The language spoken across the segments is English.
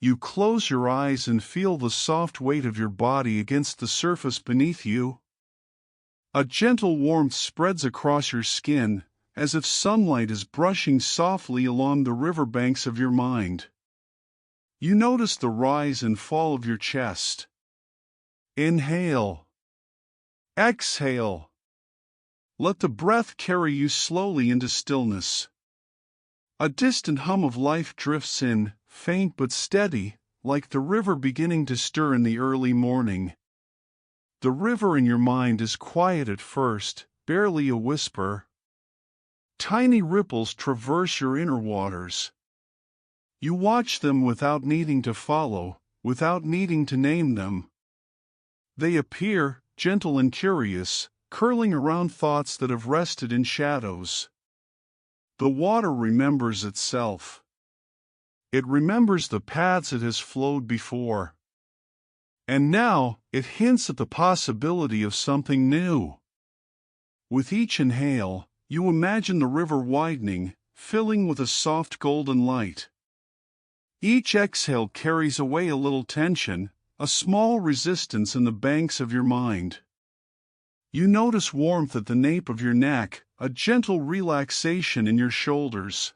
You close your eyes and feel the soft weight of your body against the surface beneath you. A gentle warmth spreads across your skin, as if sunlight is brushing softly along the riverbanks of your mind. You notice the rise and fall of your chest. Inhale. Exhale. Let the breath carry you slowly into stillness. A distant hum of life drifts in, faint but steady, like the river beginning to stir in the early morning. The river in your mind is quiet at first, barely a whisper. Tiny ripples traverse your inner waters. You watch them without needing to follow, without needing to name them. They appear, gentle and curious, curling around thoughts that have rested in shadows. The water remembers itself. It remembers the paths it has flowed before. And now, it hints at the possibility of something new. With each inhale, you imagine the river widening, filling with a soft golden light. Each exhale carries away a little tension, a small resistance in the banks of your mind. You notice warmth at the nape of your neck, a gentle relaxation in your shoulders.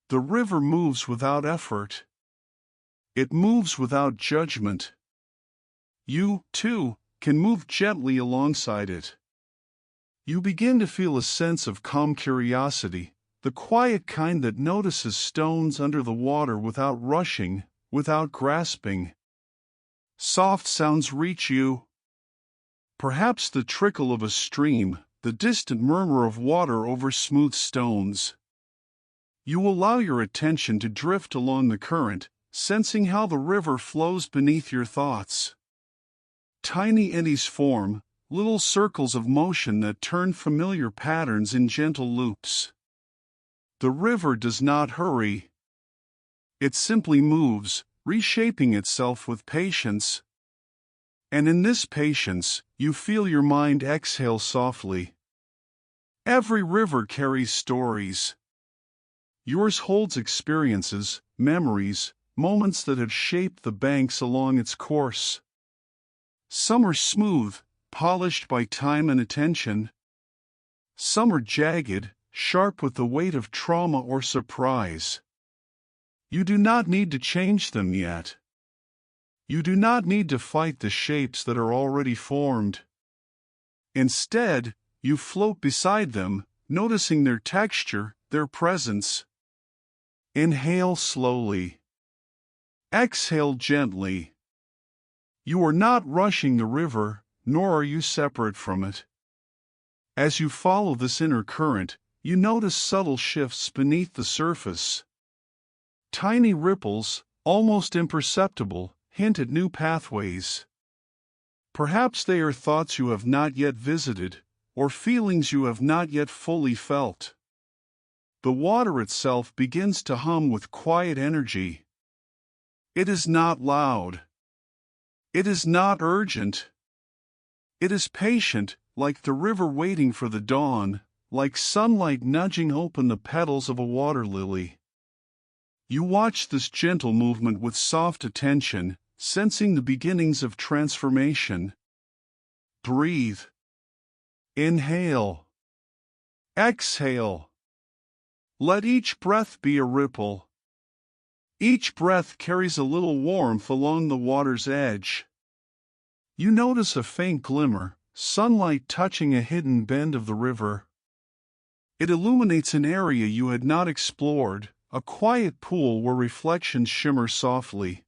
The river moves without effort. It moves without judgment. You, too, can move gently alongside it. You begin to feel a sense of calm curiosity, the quiet kind that notices stones under the water without rushing, without grasping. Soft sounds reach you. Perhaps the trickle of a stream, the distant murmur of water over smooth stones. You allow your attention to drift along the current, sensing how the river flows beneath your thoughts. Tiny eddies form, little circles of motion that turn familiar patterns in gentle loops. The river does not hurry. It simply moves, reshaping itself with patience. And in this patience, you feel your mind exhale softly. Every river carries stories. Yours holds experiences, memories, moments that have shaped the banks along its course. Some are smooth, polished by time and attention. Some are jagged, sharp with the weight of trauma or surprise. You do not need to change them yet. You do not need to fight the shapes that are already formed. Instead, you float beside them, noticing their texture, their presence. Inhale slowly. Exhale gently. You are not rushing the river, nor are you separate from it. As you follow this inner current, you notice subtle shifts beneath the surface. Tiny ripples, almost imperceptible, hint at new pathways. Perhaps they are thoughts you have not yet visited, or feelings you have not yet fully felt. The water itself begins to hum with quiet energy. It is not loud. It is not urgent. It is patient, like the river waiting for the dawn, like sunlight nudging open the petals of a water lily. You watch this gentle movement with soft attention, sensing the beginnings of transformation. Breathe. Inhale. Exhale. Let each breath be a ripple. Each breath carries a little warmth along the water's edge. You notice a faint glimmer, sunlight touching a hidden bend of the river. It illuminates an area you had not explored, a quiet pool where reflections shimmer softly.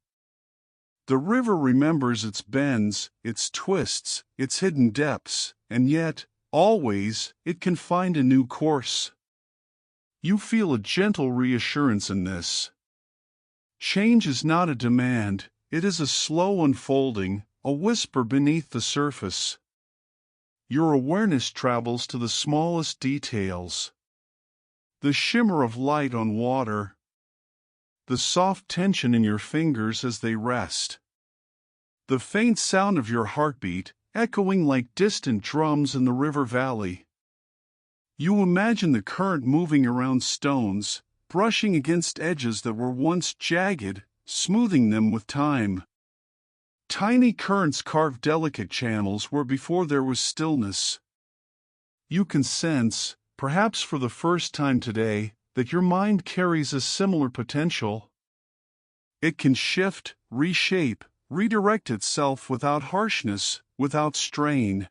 The river remembers its bends, its twists, its hidden depths, and yet, always, it can find a new course. You feel a gentle reassurance in this. Change is not a demand, it is a slow unfolding, a whisper beneath the surface. Your awareness travels to the smallest details. The shimmer of light on water. The soft tension in your fingers as they rest. The faint sound of your heartbeat, echoing like distant drums in the river valley. You imagine the current moving around stones, brushing against edges that were once jagged, smoothing them with time. Tiny currents carve delicate channels where before there was stillness. You can sense, perhaps for the first time today, that your mind carries a similar potential. It can shift, reshape, redirect itself without harshness, without strain.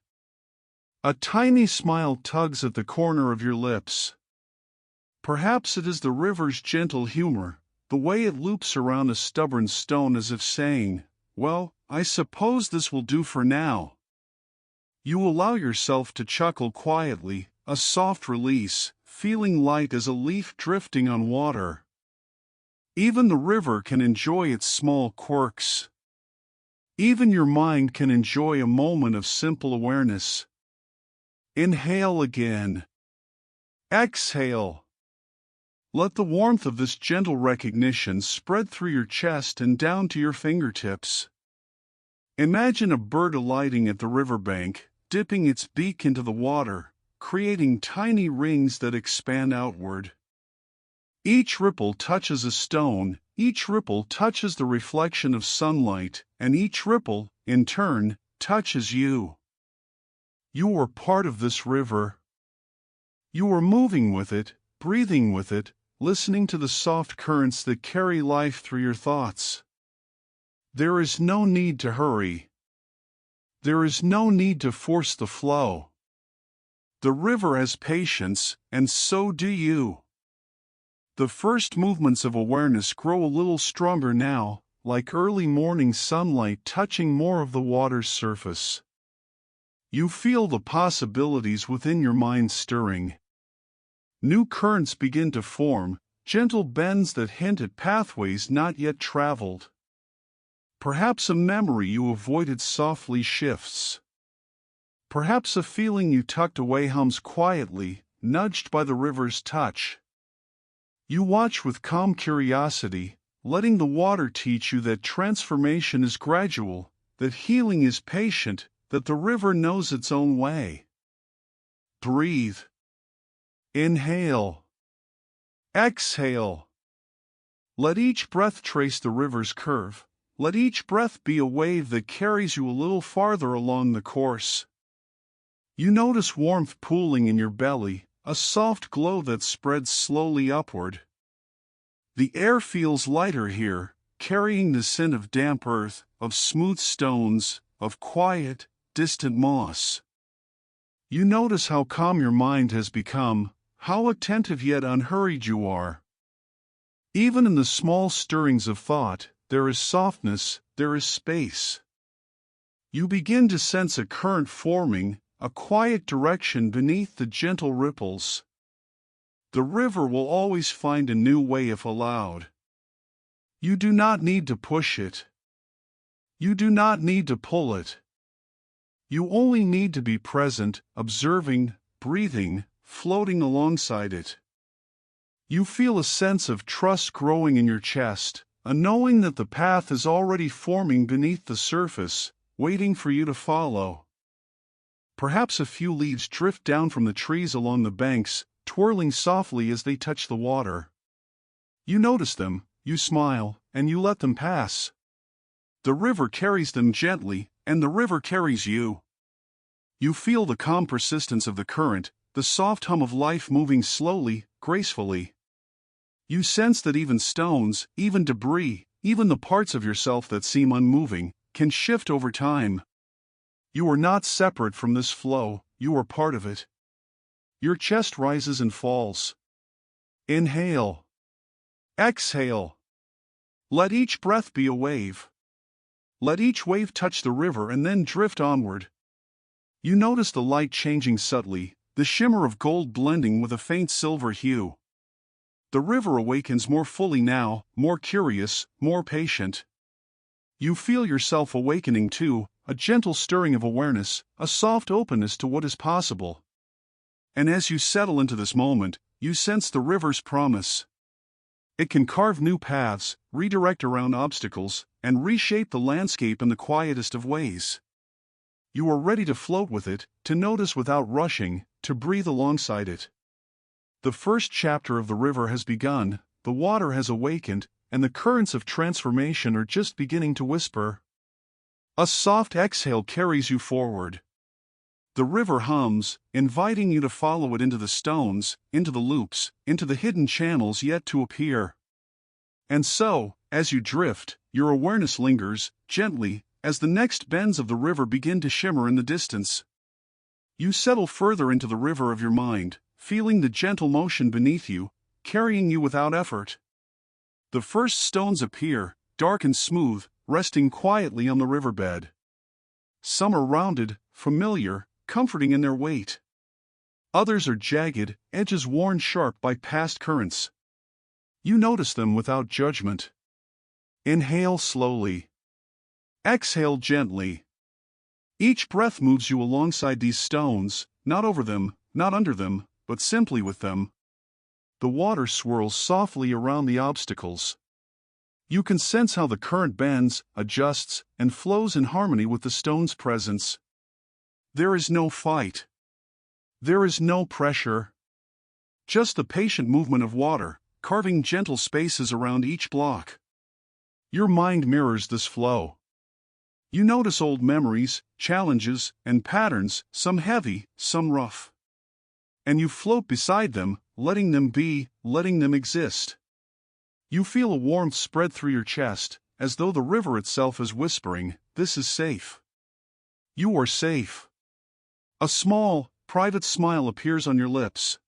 A tiny smile tugs at the corner of your lips. Perhaps it is the river's gentle humor, the way it loops around a stubborn stone as if saying, "Well, I suppose this will do for now." You allow yourself to chuckle quietly, a soft release, feeling light as a leaf drifting on water. Even the river can enjoy its small quirks. Even your mind can enjoy a moment of simple awareness. Inhale again. Exhale. Let the warmth of this gentle recognition spread through your chest and down to your fingertips. Imagine a bird alighting at the riverbank, dipping its beak into the water, creating tiny rings that expand outward. Each ripple touches a stone, each ripple touches the reflection of sunlight, and each ripple, in turn, touches you. You are part of this river. You are moving with it, breathing with it, listening to the soft currents that carry life through your thoughts. There is no need to hurry. There is no need to force the flow. The river has patience, and so do you. The first movements of awareness grow a little stronger now, like early morning sunlight touching more of the water's surface. You feel the possibilities within your mind stirring. New currents begin to form, gentle bends that hint at pathways not yet traveled. Perhaps a memory you avoided softly shifts. Perhaps a feeling you tucked away hums quietly, nudged by the river's touch. You watch with calm curiosity, letting the water teach you that transformation is gradual, that healing is patient, that the river knows its own way. Breathe. Inhale. Exhale. Let each breath trace the river's curve. Let each breath be a wave that carries you a little farther along the course. You notice warmth pooling in your belly, a soft glow that spreads slowly upward. The air feels lighter here, carrying the scent of damp earth, of smooth stones, of quiet, distant moss. You notice how calm your mind has become, how attentive yet unhurried you are. Even in the small stirrings of thought, there is softness, there is space. You begin to sense a current forming, a quiet direction beneath the gentle ripples. The river will always find a new way if allowed. You do not need to push it. You do not need to pull it. You only need to be present, observing, breathing, floating alongside it. You feel a sense of trust growing in your chest, a knowing that the path is already forming beneath the surface, waiting for you to follow. Perhaps a few leaves drift down from the trees along the banks, twirling softly as they touch the water. You notice them, you smile, and you let them pass. The river carries them gently, and the river carries you. You feel the calm persistence of the current, the soft hum of life moving slowly, gracefully. You sense that even stones, even debris, even the parts of yourself that seem unmoving, can shift over time. You are not separate from this flow, you are part of it. Your chest rises and falls. Inhale. Exhale. Let each breath be a wave. Let each wave touch the river and then drift onward. You notice the light changing subtly, the shimmer of gold blending with a faint silver hue. The river awakens more fully now, more curious, more patient. You feel yourself awakening too, a gentle stirring of awareness, a soft openness to what is possible. And as you settle into this moment, you sense the river's promise. It can carve new paths, redirect around obstacles, and reshape the landscape in the quietest of ways. You are ready to float with it, to notice without rushing, to breathe alongside it. The first chapter of the river has begun, the water has awakened, and the currents of transformation are just beginning to whisper. A soft exhale carries you forward. The river hums, inviting you to follow it into the stones, into the loops, into the hidden channels yet to appear. And so, as you drift, your awareness lingers, gently, as the next bends of the river begin to shimmer in the distance. You settle further into the river of your mind, feeling the gentle motion beneath you, carrying you without effort. The first stones appear, dark and smooth, resting quietly on the riverbed. Some are rounded, familiar, comforting in their weight. Others are jagged, edges worn sharp by past currents. You notice them without judgment. Inhale slowly. Exhale gently. Each breath moves you alongside these stones, not over them, not under them, but simply with them. The water swirls softly around the obstacles. You can sense how the current bends, adjusts, and flows in harmony with the stone's presence. There is no fight. There is no pressure. Just the patient movement of water, carving gentle spaces around each block. Your mind mirrors this flow. You notice old memories, challenges, and patterns, some heavy, some rough. And you float beside them, letting them be, letting them exist. You feel a warmth spread through your chest, as though the river itself is whispering, "This is safe. You are safe." A small, private smile appears on your lips.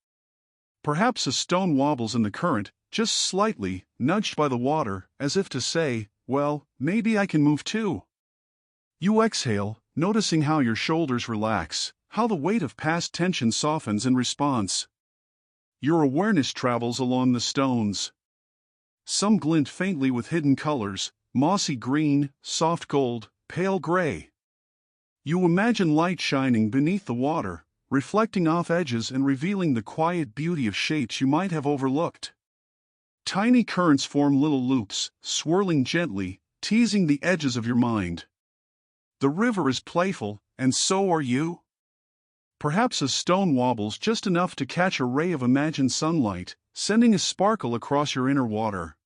Perhaps a stone wobbles in the current, just slightly, nudged by the water, as if to say, "Well, maybe I can move too." You exhale, noticing how your shoulders relax, how the weight of past tension softens in response. Your awareness travels along the stones. Some glint faintly with hidden colors, mossy green, soft gold, pale gray. You imagine light shining beneath the water, reflecting off edges and revealing the quiet beauty of shapes you might have overlooked. Tiny currents form little loops, swirling gently, teasing the edges of your mind. The river is playful, and so are you. Perhaps a stone wobbles just enough to catch a ray of imagined sunlight, sending a sparkle across your inner water.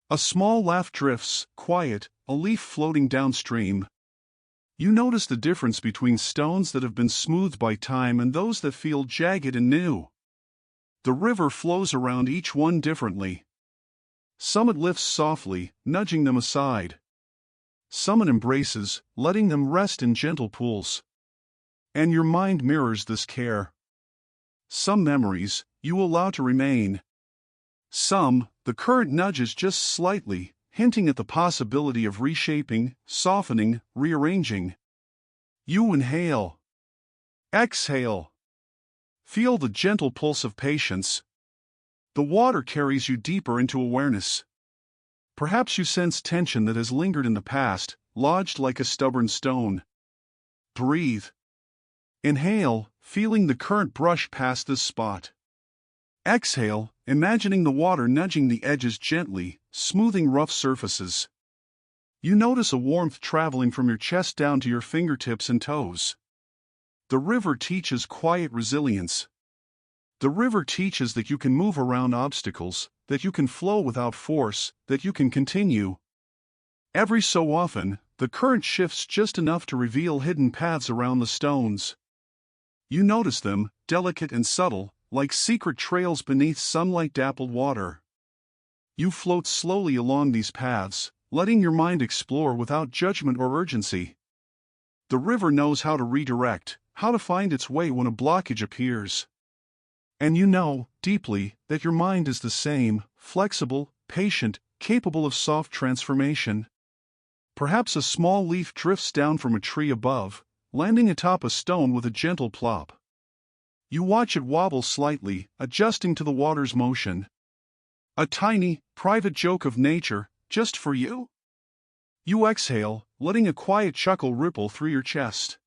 A small laugh drifts, quiet, a leaf floating downstream. You notice the difference between stones that have been smoothed by time and those that feel jagged and new. The river flows around each one differently. Some it lifts softly, nudging them aside. Some it embraces, letting them rest in gentle pools. And your mind mirrors this care. Some memories, you allow to remain. Some, the current nudges just slightly, hinting at the possibility of reshaping, softening, rearranging. You inhale. Exhale. Feel the gentle pulse of patience. The water carries you deeper into awareness. Perhaps you sense tension that has lingered in the past, lodged like a stubborn stone. Breathe. Inhale, feeling the current brush past this spot. Exhale, imagining the water nudging the edges gently, smoothing rough surfaces. You notice a warmth traveling from your chest down to your fingertips and toes. The river teaches quiet resilience. The river teaches that you can move around obstacles, that you can flow without force, that you can continue. Every so often, the current shifts just enough to reveal hidden paths around the stones. You notice them, delicate and subtle, like secret trails beneath sunlight-dappled water. You float slowly along these paths, letting your mind explore without judgment or urgency. The river knows how to redirect, how to find its way when a blockage appears. And you know, deeply, that your mind is the same, flexible, patient, capable of soft transformation. Perhaps a small leaf drifts down from a tree above, landing atop a stone with a gentle plop. You watch it wobble slightly, adjusting to the water's motion. A tiny, private joke of nature, just for you? You exhale, letting a quiet chuckle ripple through your chest.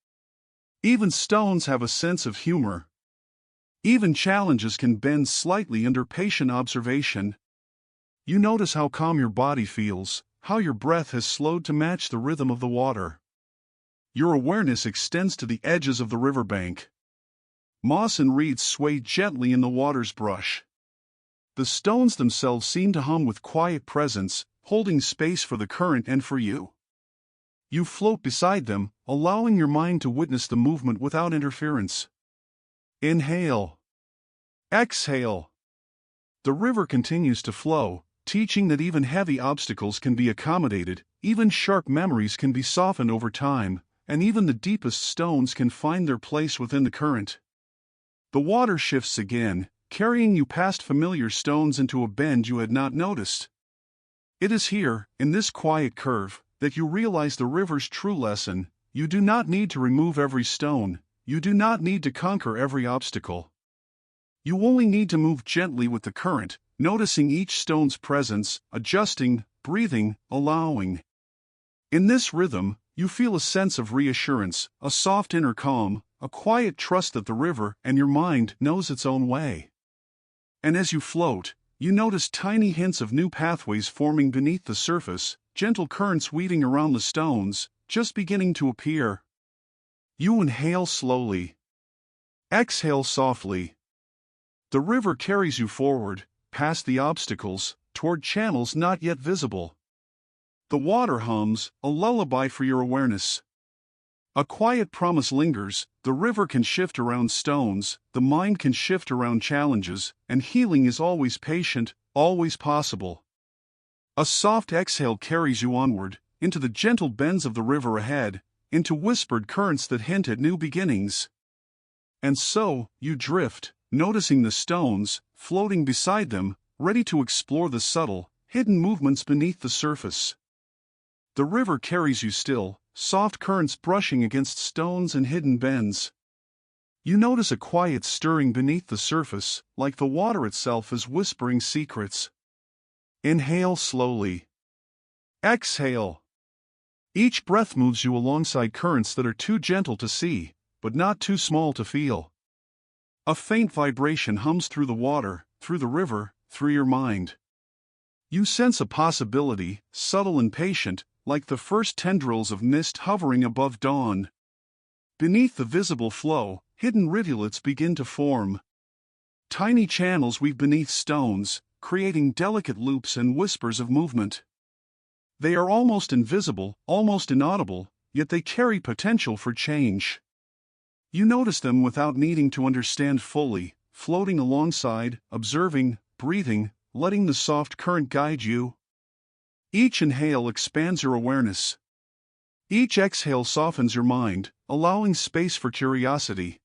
Even stones have a sense of humor. Even challenges can bend slightly under patient observation. You notice how calm your body feels, how your breath has slowed to match the rhythm of the water. Your awareness extends to the edges of the riverbank. Moss and reeds sway gently in the water's brush. The stones themselves seem to hum with quiet presence, holding space for the current and for you. You float beside them, allowing your mind to witness the movement without interference. Inhale. Exhale. The river continues to flow, teaching that even heavy obstacles can be accommodated, even sharp memories can be softened over time, and even the deepest stones can find their place within the current. The water shifts again, carrying you past familiar stones into a bend you had not noticed. It is here, in this quiet curve, that you realize the river's true lesson. You do not need to remove every stone, you do not need to conquer every obstacle. You only need to move gently with the current, noticing each stone's presence, adjusting, breathing, allowing. In this rhythm, you feel a sense of reassurance, a soft inner calm, a quiet trust that the river and your mind knows its own way. And as you float, you notice tiny hints of new pathways forming beneath the surface, gentle currents weaving around the stones, just beginning to appear. You inhale slowly. Exhale softly. The river carries you forward, past the obstacles, toward channels not yet visible. The water hums, a lullaby for your awareness. A quiet promise lingers. The river can shift around stones, the mind can shift around challenges, and healing is always patient, always possible. A soft exhale carries you onward, into the gentle bends of the river ahead, into whispered currents that hint at new beginnings. And so, you drift, noticing the stones, floating beside them, ready to explore the subtle, hidden movements beneath the surface. The river carries you still, soft currents brushing against stones and hidden bends. You notice a quiet stirring beneath the surface, like the water itself is whispering secrets. Inhale slowly. Exhale. Each breath moves you alongside currents that are too gentle to see, but not too small to feel. A faint vibration hums through the water, through the river, through your mind. You sense a possibility, subtle and patient, like the first tendrils of mist hovering above dawn. Beneath the visible flow, hidden rivulets begin to form. Tiny channels weave beneath stones, creating delicate loops and whispers of movement. They are almost invisible, almost inaudible, yet they carry potential for change. You notice them without needing to understand fully, floating alongside, observing, breathing, letting the soft current guide you. Each inhale expands your awareness. Each exhale softens your mind, allowing space for curiosity.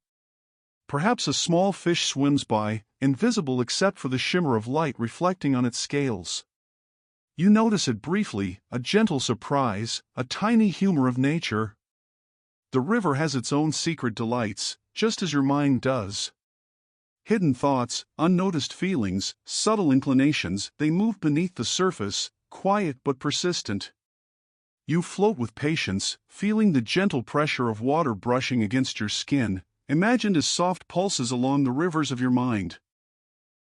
Perhaps a small fish swims by, invisible except for the shimmer of light reflecting on its scales. You notice it briefly, a gentle surprise, a tiny humor of nature. The river has its own secret delights, just as your mind does. Hidden thoughts, unnoticed feelings, subtle inclinations, they move beneath the surface, quiet but persistent. You float with patience, feeling the gentle pressure of water brushing against your skin, imagined as soft pulses along the rivers of your mind.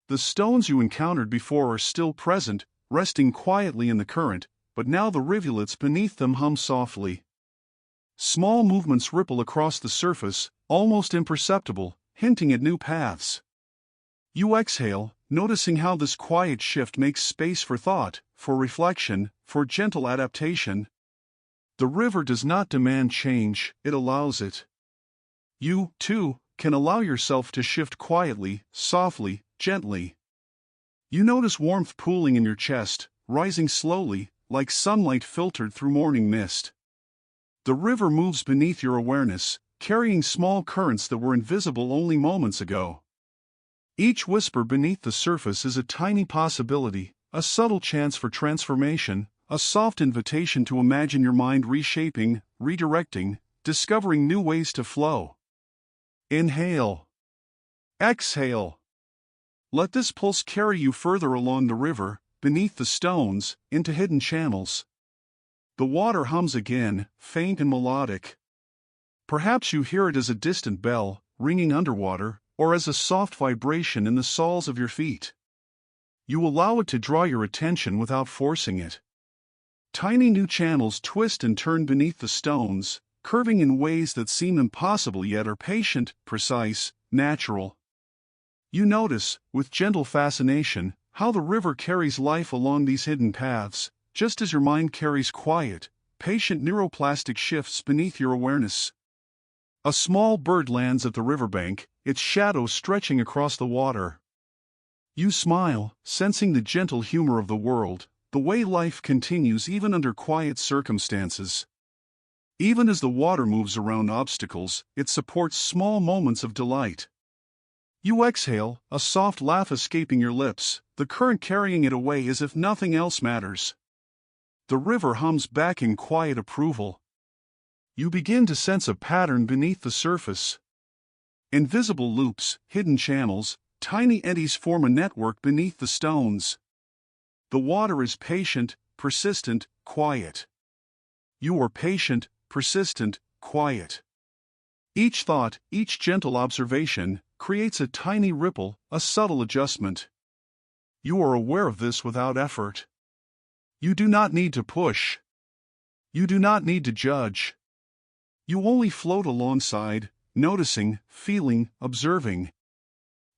The stones you encountered before are still present, resting quietly in the current, but now the rivulets beneath them hum softly. Small movements ripple across the surface, almost imperceptible, hinting at new paths. You exhale, noticing how this quiet shift makes space for thought, for reflection, for gentle adaptation. The river does not demand change, it allows it. You, too, can allow yourself to shift quietly, softly, gently. You notice warmth pooling in your chest, rising slowly, like sunlight filtered through morning mist. The river moves beneath your awareness, carrying small currents that were invisible only moments ago. Each whisper beneath the surface is a tiny possibility, a subtle chance for transformation, a soft invitation to imagine your mind reshaping, redirecting, discovering new ways to flow. Inhale. Exhale. Let this pulse carry you further along the river, beneath the stones, into hidden channels. The water hums again, faint and melodic. Perhaps you hear it as a distant bell, ringing underwater, or as a soft vibration in the soles of your feet. You allow it to draw your attention without forcing it. Tiny new channels twist and turn beneath the stones, curving in ways that seem impossible yet are patient, precise, natural. You notice, with gentle fascination, how the river carries life along these hidden paths, just as your mind carries quiet, patient neuroplastic shifts beneath your awareness. A small bird lands at the riverbank, its shadow stretching across the water. You smile, sensing the gentle humor of the world, the way life continues even under quiet circumstances. Even as the water moves around obstacles, it supports small moments of delight. You exhale, a soft laugh escaping your lips, the current carrying it away as if nothing else matters. The river hums back in quiet approval. You begin to sense a pattern beneath the surface. Invisible loops, hidden channels, tiny eddies form a network beneath the stones. The water is patient, persistent, quiet. You are patient, persistent, quiet. Each thought, each gentle observation, creates a tiny ripple, a subtle adjustment. You are aware of this without effort. You do not need to push. You do not need to judge. You only float alongside, noticing, feeling, observing.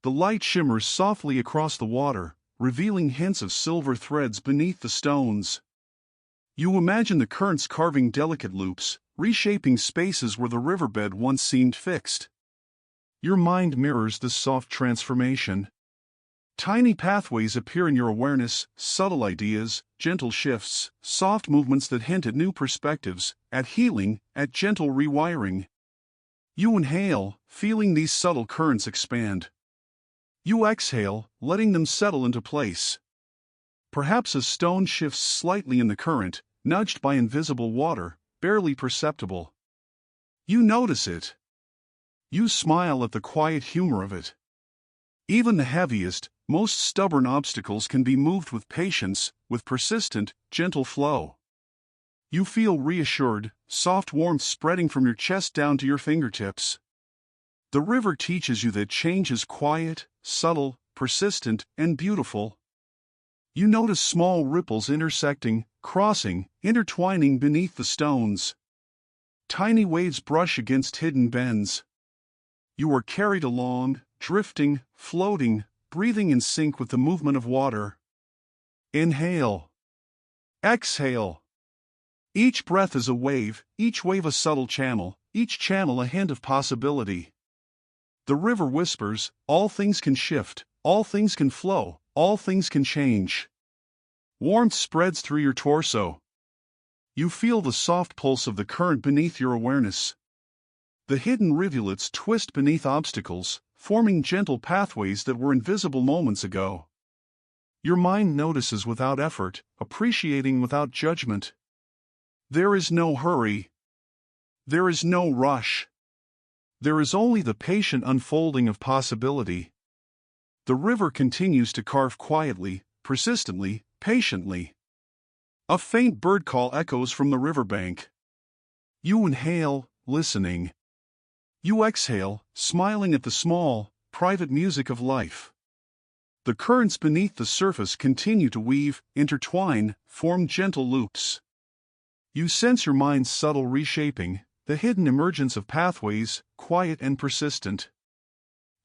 The light shimmers softly across the water, revealing hints of silver threads beneath the stones. You imagine the currents carving delicate loops, reshaping spaces where the riverbed once seemed fixed. Your mind mirrors this soft transformation. Tiny pathways appear in your awareness, subtle ideas, gentle shifts, soft movements that hint at new perspectives, at healing, at gentle rewiring. You inhale, feeling these subtle currents expand. You exhale, letting them settle into place. Perhaps a stone shifts slightly in the current, nudged by invisible water, barely perceptible. You notice it. You smile at the quiet humor of it. Even the heaviest, most stubborn obstacles can be moved with patience, with persistent, gentle flow. You feel reassured, soft warmth spreading from your chest down to your fingertips. The river teaches you that change is quiet, subtle, persistent, and beautiful. You notice small ripples intersecting, crossing, intertwining beneath the stones. Tiny waves brush against hidden bends. You are carried along, drifting, floating, breathing in sync with the movement of water. Inhale. Exhale. Each breath is a wave, each wave a subtle channel, each channel a hint of possibility. The river whispers, all things can shift, all things can flow, all things can change. Warmth spreads through your torso. You feel the soft pulse of the current beneath your awareness. The hidden rivulets twist beneath obstacles, forming gentle pathways that were invisible moments ago. Your mind notices without effort, appreciating without judgment. There is no hurry. There is no rush. There is only the patient unfolding of possibility. The river continues to carve quietly, persistently, patiently. A faint bird call echoes from the riverbank. You inhale, listening. You exhale, smiling at the small, private music of life. The currents beneath the surface continue to weave, intertwine, form gentle loops. You sense your mind's subtle reshaping, the hidden emergence of pathways, quiet and persistent.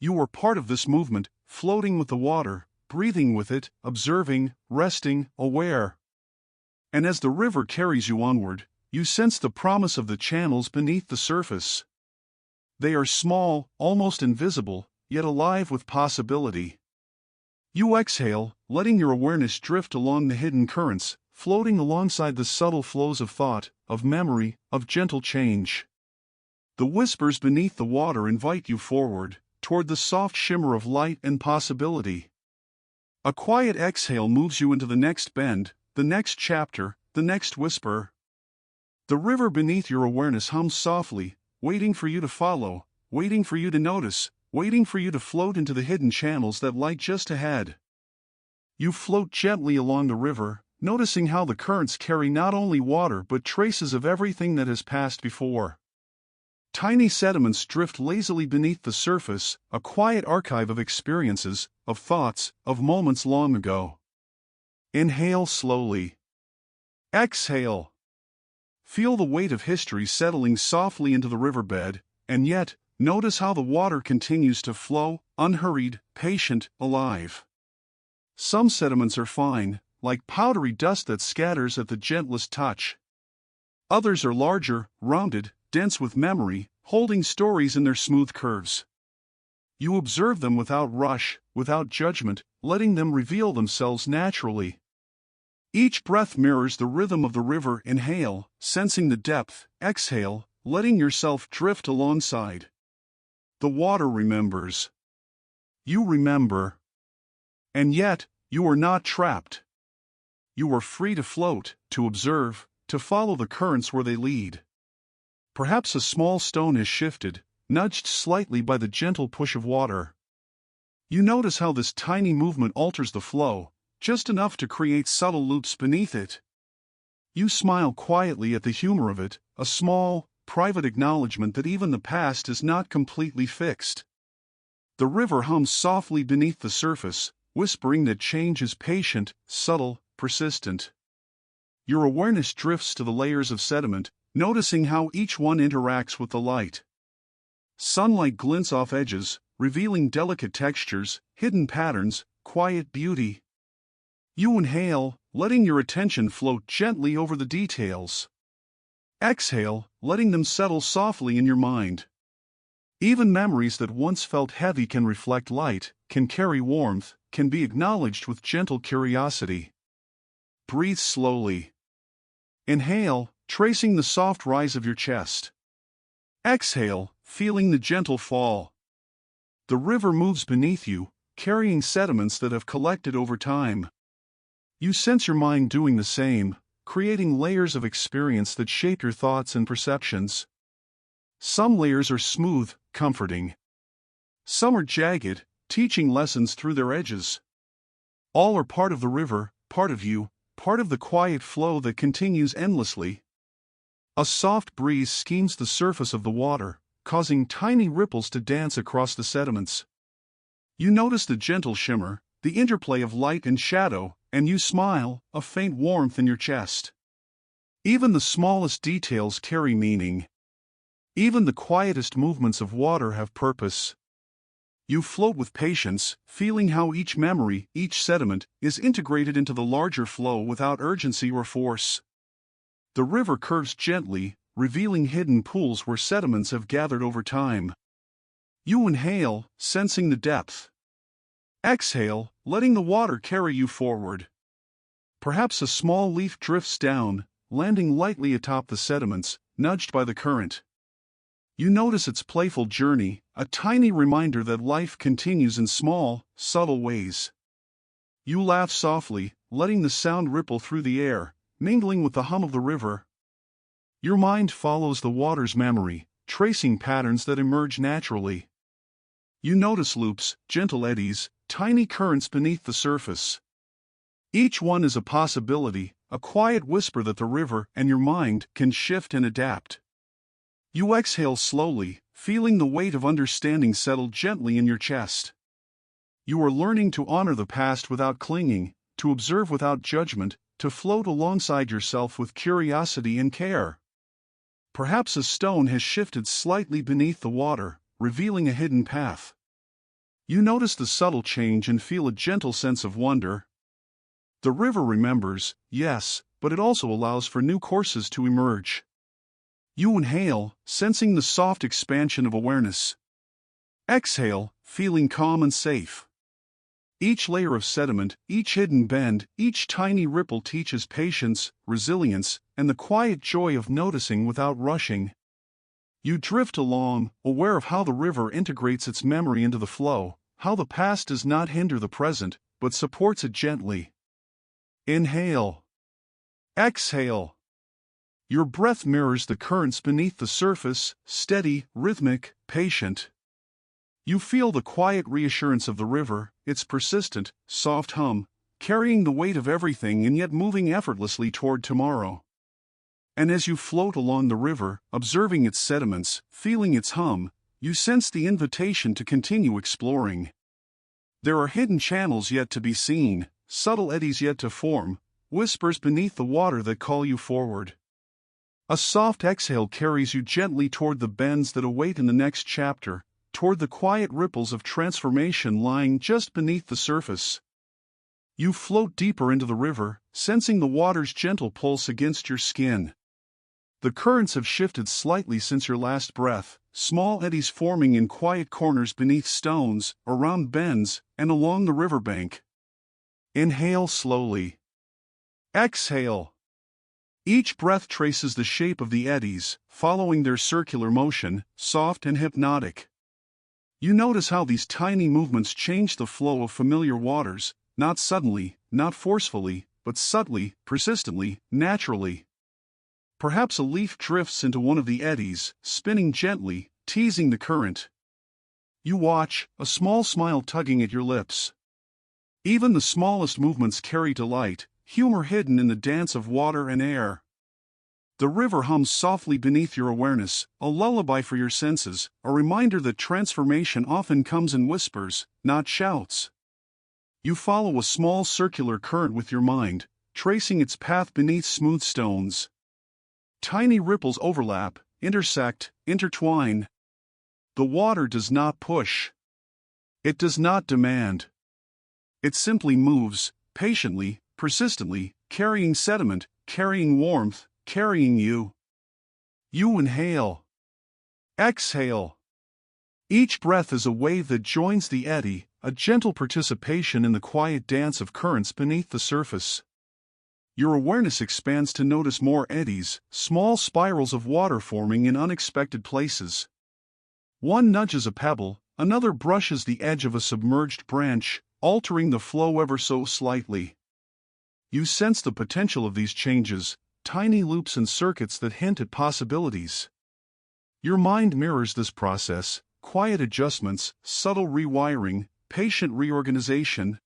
You are part of this movement, floating with the water, breathing with it, observing, resting, aware. And as the river carries you onward, you sense the promise of the channels beneath the surface. They are small, almost invisible, yet alive with possibility. You exhale, letting your awareness drift along the hidden currents, floating alongside the subtle flows of thought, of memory, of gentle change. The whispers beneath the water invite you forward, toward the soft shimmer of light and possibility. A quiet exhale moves you into the next bend, the next chapter, the next whisper. The river beneath your awareness hums softly, waiting for you to follow, waiting for you to notice, waiting for you to float into the hidden channels that lie just ahead. You float gently along the river, noticing how the currents carry not only water but traces of everything that has passed before. Tiny sediments drift lazily beneath the surface, a quiet archive of experiences, of thoughts, of moments long ago. Inhale slowly. Exhale. Feel the weight of history settling softly into the riverbed, and yet, notice how the water continues to flow, unhurried, patient, alive. Some sediments are fine, like powdery dust that scatters at the gentlest touch. Others are larger, rounded, dense with memory, holding stories in their smooth curves. You observe them without rush, without judgment, letting them reveal themselves naturally. Each breath mirrors the rhythm of the river. Inhale, sensing the depth. Exhale, letting yourself drift alongside. The water remembers. You remember. And yet, you are not trapped. You are free to float, to observe, to follow the currents where they lead. Perhaps a small stone has shifted, nudged slightly by the gentle push of water. You notice how this tiny movement alters the flow, just enough to create subtle loops beneath it. You smile quietly at the humor of it, a small, private acknowledgement that even the past is not completely fixed. The river hums softly beneath the surface, whispering that change is patient, subtle, persistent. Your awareness drifts to the layers of sediment, noticing how each one interacts with the light. Sunlight glints off edges, revealing delicate textures, hidden patterns, quiet beauty. You inhale, letting your attention float gently over the details. Exhale, letting them settle softly in your mind. Even memories that once felt heavy can reflect light, can carry warmth, can be acknowledged with gentle curiosity. Breathe slowly. Inhale, tracing the soft rise of your chest. Exhale, feeling the gentle fall. The river moves beneath you, carrying sediments that have collected over time. You sense your mind doing the same, creating layers of experience that shape your thoughts and perceptions. Some layers are smooth, comforting. Some are jagged, teaching lessons through their edges. All are part of the river, part of you, part of the quiet flow that continues endlessly. A soft breeze schemes the surface of the water, causing tiny ripples to dance across the sediments. You notice the gentle shimmer, the interplay of light and shadow, and you smile, a faint warmth in your chest. Even the smallest details carry meaning. Even the quietest movements of water have purpose. You float with patience, feeling how each memory, each sediment, is integrated into the larger flow without urgency or force. The river curves gently, revealing hidden pools where sediments have gathered over time. You inhale, sensing the depth. Exhale, letting the water carry you forward. Perhaps a small leaf drifts down, landing lightly atop the sediments, nudged by the current. You notice its playful journey, a tiny reminder that life continues in small, subtle ways. You laugh softly, letting the sound ripple through the air, mingling with the hum of the river. Your mind follows the water's memory, tracing patterns that emerge naturally. You notice loops, gentle eddies, tiny currents beneath the surface. Each one is a possibility, a quiet whisper that the river and your mind can shift and adapt. You exhale slowly, feeling the weight of understanding settle gently in your chest. You are learning to honor the past without clinging, to observe without judgment, to float alongside yourself with curiosity and care. Perhaps a stone has shifted slightly beneath the water, revealing a hidden path. You notice the subtle change and feel a gentle sense of wonder. The river remembers, yes, but it also allows for new courses to emerge. You inhale, sensing the soft expansion of awareness. Exhale, feeling calm and safe. Each layer of sediment, each hidden bend, each tiny ripple teaches patience, resilience, and the quiet joy of noticing without rushing. You drift along, aware of how the river integrates its memory into the flow, how the past does not hinder the present, but supports it gently. Inhale. Exhale. Your breath mirrors the currents beneath the surface, steady, rhythmic, patient. You feel the quiet reassurance of the river, its persistent, soft hum, carrying the weight of everything and yet moving effortlessly toward tomorrow. And as you float along the river, observing its sediments, feeling its hum, you sense the invitation to continue exploring. There are hidden channels yet to be seen, subtle eddies yet to form, whispers beneath the water that call you forward. A soft exhale carries you gently toward the bends that await in the next chapter, toward the quiet ripples of transformation lying just beneath the surface. You float deeper into the river, sensing the water's gentle pulse against your skin. The currents have shifted slightly since your last breath, small eddies forming in quiet corners beneath stones, around bends, and along the riverbank. Inhale slowly. Exhale. Each breath traces the shape of the eddies, following their circular motion, soft and hypnotic. You notice how these tiny movements change the flow of familiar waters, not suddenly, not forcefully, but subtly, persistently, naturally. Perhaps a leaf drifts into one of the eddies, spinning gently, teasing the current. You watch, a small smile tugging at your lips. Even the smallest movements carry delight, humor hidden in the dance of water and air. The river hums softly beneath your awareness, a lullaby for your senses, a reminder that transformation often comes in whispers, not shouts. You follow a small circular current with your mind, tracing its path beneath smooth stones. Tiny ripples overlap, intersect, intertwine. The water does not push. It does not demand. It simply moves, patiently, persistently, carrying sediment, carrying warmth, carrying you. You inhale. Exhale. Each breath is a wave that joins the eddy, a gentle participation in the quiet dance of currents beneath the surface. Your awareness expands to notice more eddies, small spirals of water forming in unexpected places. One nudges a pebble, another brushes the edge of a submerged branch, altering the flow ever so slightly. You sense the potential of these changes, tiny loops and circuits that hint at possibilities. Your mind mirrors this process, quiet adjustments, subtle rewiring, patient reorganization.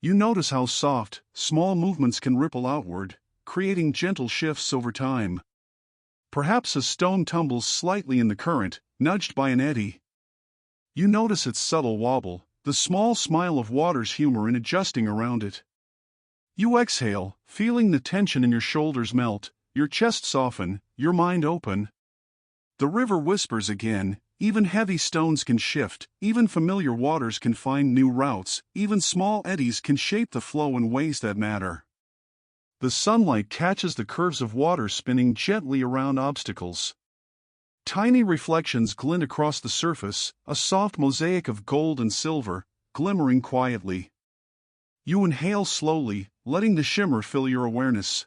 You notice how soft, small movements can ripple outward, creating gentle shifts over time. Perhaps a stone tumbles slightly in the current, nudged by an eddy. You notice its subtle wobble, the small smile of water's humor in adjusting around it. You exhale, feeling the tension in your shoulders melt, your chest soften, your mind open. The river whispers again, even heavy stones can shift, even familiar waters can find new routes, even small eddies can shape the flow in ways that matter. The sunlight catches the curves of water spinning gently around obstacles. Tiny reflections glint across the surface, a soft mosaic of gold and silver, glimmering quietly. You inhale slowly, letting the shimmer fill your awareness.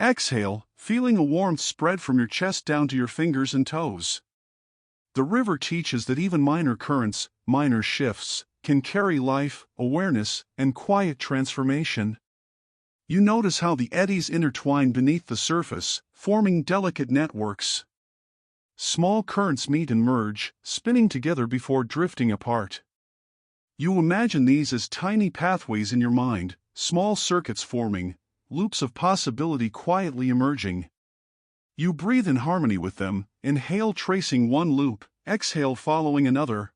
Exhale, feeling a warmth spread from your chest down to your fingers and toes. The river teaches that even minor currents, minor shifts, can carry life, awareness, and quiet transformation. You notice how the eddies intertwine beneath the surface, forming delicate networks. Small currents meet and merge, spinning together before drifting apart. You imagine these as tiny pathways in your mind, small circuits forming, loops of possibility quietly emerging. You breathe in harmony with them, inhale tracing one loop, exhale following another.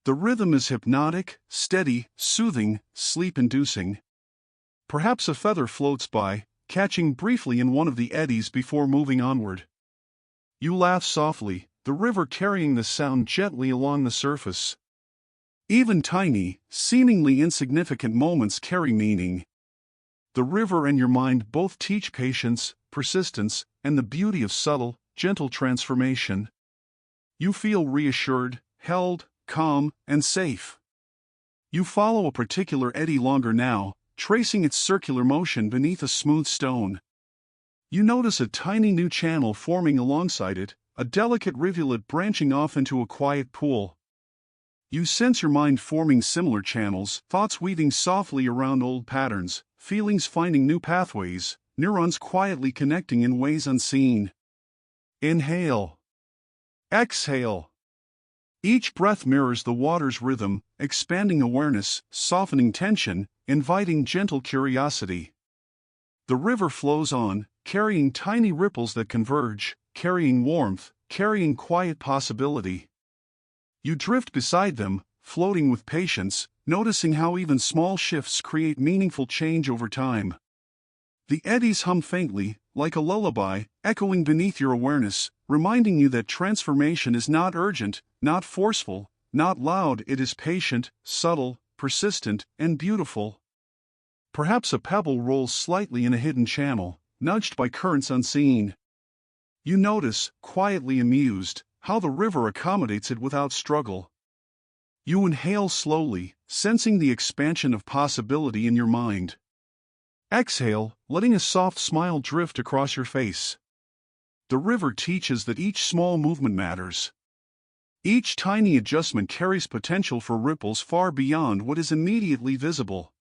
The rhythm is hypnotic, steady, soothing, sleep-inducing. Perhaps a feather floats by, catching briefly in one of the eddies before moving onward. You laugh softly, the river carrying the sound gently along the surface. Even tiny, seemingly insignificant moments carry meaning. The river and your mind both teach patience, persistence, and the beauty of subtle, gentle transformation. You feel reassured, held, calm, and safe. You follow a particular eddy longer now, tracing its circular motion beneath a smooth stone. You notice a tiny new channel forming alongside it, a delicate rivulet branching off into a quiet pool. You sense your mind forming similar channels, thoughts weaving softly around old patterns, feelings finding new pathways, neurons quietly connecting in ways unseen. Inhale. Exhale. Each breath mirrors the water's rhythm, expanding awareness, softening tension, inviting gentle curiosity. The river flows on, carrying tiny ripples that converge, carrying warmth, carrying quiet possibility. You drift beside them, floating with patience, noticing how even small shifts create meaningful change over time. The eddies hum faintly, like a lullaby, echoing beneath your awareness, reminding you that transformation is not urgent, not forceful, not loud. It is patient, subtle, persistent, and beautiful. Perhaps a pebble rolls slightly in a hidden channel, nudged by currents unseen. You notice, quietly amused, how the river accommodates it without struggle. You inhale slowly, sensing the expansion of possibility in your mind. Exhale, letting a soft smile drift across your face. The river teaches that each small movement matters. Each tiny adjustment carries potential for ripples far beyond what is immediately visible.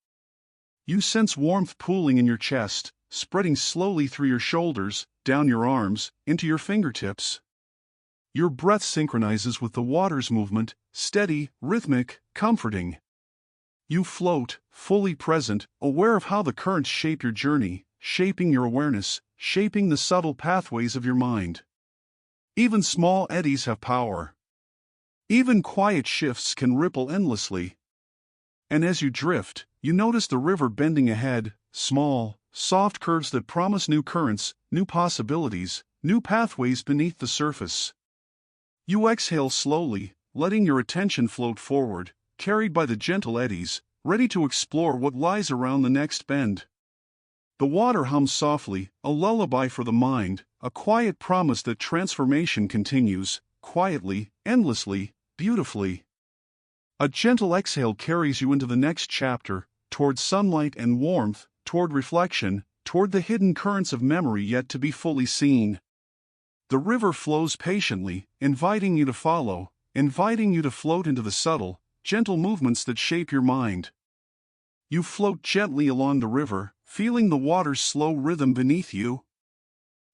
You sense warmth pooling in your chest, spreading slowly through your shoulders, down your arms, into your fingertips. Your breath synchronizes with the water's movement, steady, rhythmic, comforting. You float, fully present, aware of how the currents shape your journey, shaping your awareness, shaping the subtle pathways of your mind. Even small eddies have power. Even quiet shifts can ripple endlessly. And as you drift, you notice the river bending ahead, small, soft curves that promise new currents, new possibilities, new pathways beneath the surface. You exhale slowly, letting your attention float forward, carried by the gentle eddies, ready to explore what lies around the next bend. The water hums softly, a lullaby for the mind, a quiet promise that transformation continues, quietly, endlessly, beautifully. A gentle exhale carries you into the next chapter, toward sunlight and warmth, toward reflection, toward the hidden currents of memory yet to be fully seen. The river flows patiently, inviting you to follow, inviting you to float into the subtle, gentle movements that shape your mind. You float gently along the river, feeling the water's slow rhythm beneath you.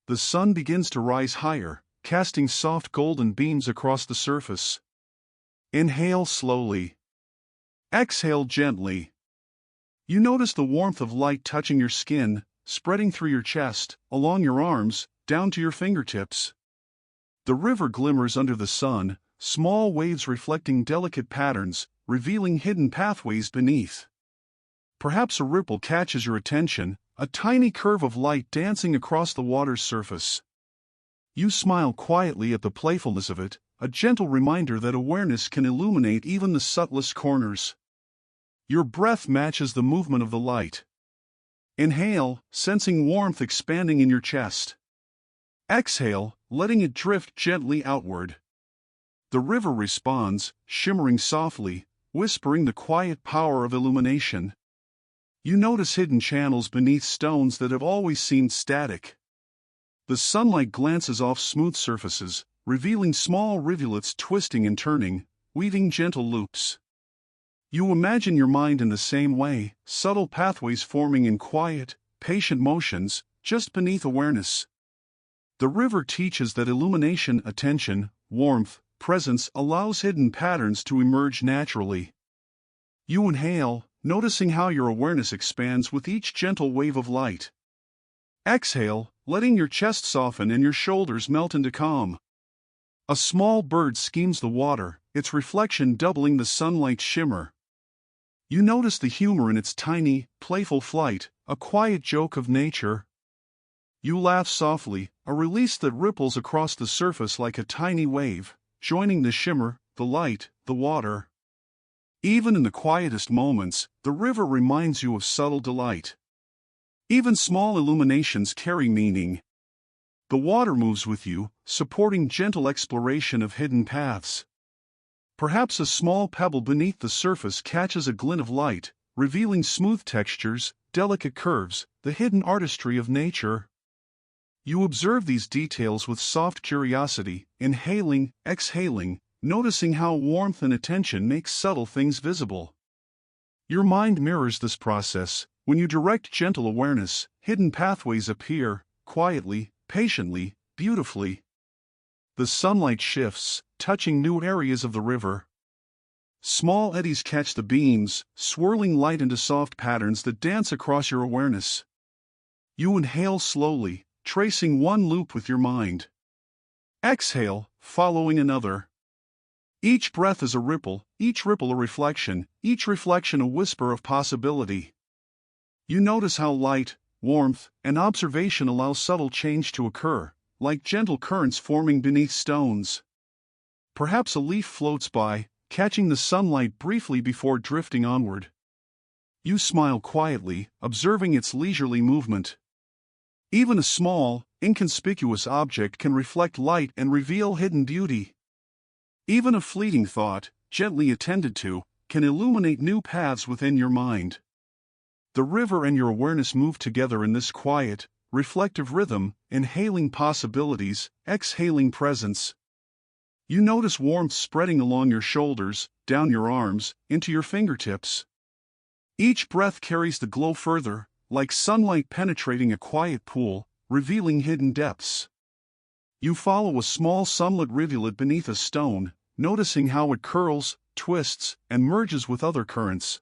The sun begins to rise higher, casting soft golden beams across the surface. Inhale slowly. Exhale gently. You notice the warmth of light touching your skin, spreading through your chest, along your arms, down to your fingertips. The river glimmers under the sun, small waves reflecting delicate patterns, revealing hidden pathways beneath. Perhaps a ripple catches your attention, a tiny curve of light dancing across the water's surface. You smile quietly at the playfulness of it, a gentle reminder that awareness can illuminate even the subtlest corners. Your breath matches the movement of the light. Inhale, sensing warmth expanding in your chest. Exhale, letting it drift gently outward. The river responds, shimmering softly, whispering the quiet power of illumination. You notice hidden channels beneath stones that have always seemed static. The sunlight glances off smooth surfaces, revealing small rivulets twisting and turning, weaving gentle loops. You imagine your mind in the same way, subtle pathways forming in quiet, patient motions, just beneath awareness. The river teaches that illumination, attention, warmth, presence allows hidden patterns to emerge naturally. You inhale, noticing how your awareness expands with each gentle wave of light. Exhale, letting your chest soften and your shoulders melt into calm. A small bird skims the water, its reflection doubling the sunlight's shimmer. You notice the humor in its tiny, playful flight, a quiet joke of nature. You laugh softly, a release that ripples across the surface like a tiny wave, joining the shimmer, the light, the water. Even in the quietest moments, the river reminds you of subtle delight. Even small illuminations carry meaning. The water moves with you, supporting gentle exploration of hidden paths. Perhaps a small pebble beneath the surface catches a glint of light, revealing smooth textures, delicate curves, the hidden artistry of nature. You observe these details with soft curiosity, inhaling, exhaling, noticing how warmth and attention make subtle things visible. Your mind mirrors this process. When you direct gentle awareness, hidden pathways appear, quietly, patiently, beautifully. The sunlight shifts, touching new areas of the river. Small eddies catch the beams, swirling light into soft patterns that dance across your awareness. You inhale slowly, tracing one loop with your mind. Exhale, following another. Each breath is a ripple, each ripple a reflection, each reflection a whisper of possibility. You notice how light, warmth, and observation allow subtle change to occur, like gentle currents forming beneath stones. Perhaps a leaf floats by, catching the sunlight briefly before drifting onward. You smile quietly, observing its leisurely movement. Even a small, inconspicuous object can reflect light and reveal hidden beauty. Even a fleeting thought, gently attended to, can illuminate new paths within your mind. The river and your awareness move together in this quiet, reflective rhythm, inhaling possibilities, exhaling presence. You notice warmth spreading along your shoulders, down your arms, into your fingertips. Each breath carries the glow further, like sunlight penetrating a quiet pool, revealing hidden depths. You follow a small sunlit rivulet beneath a stone, noticing how it curls, twists, and merges with other currents.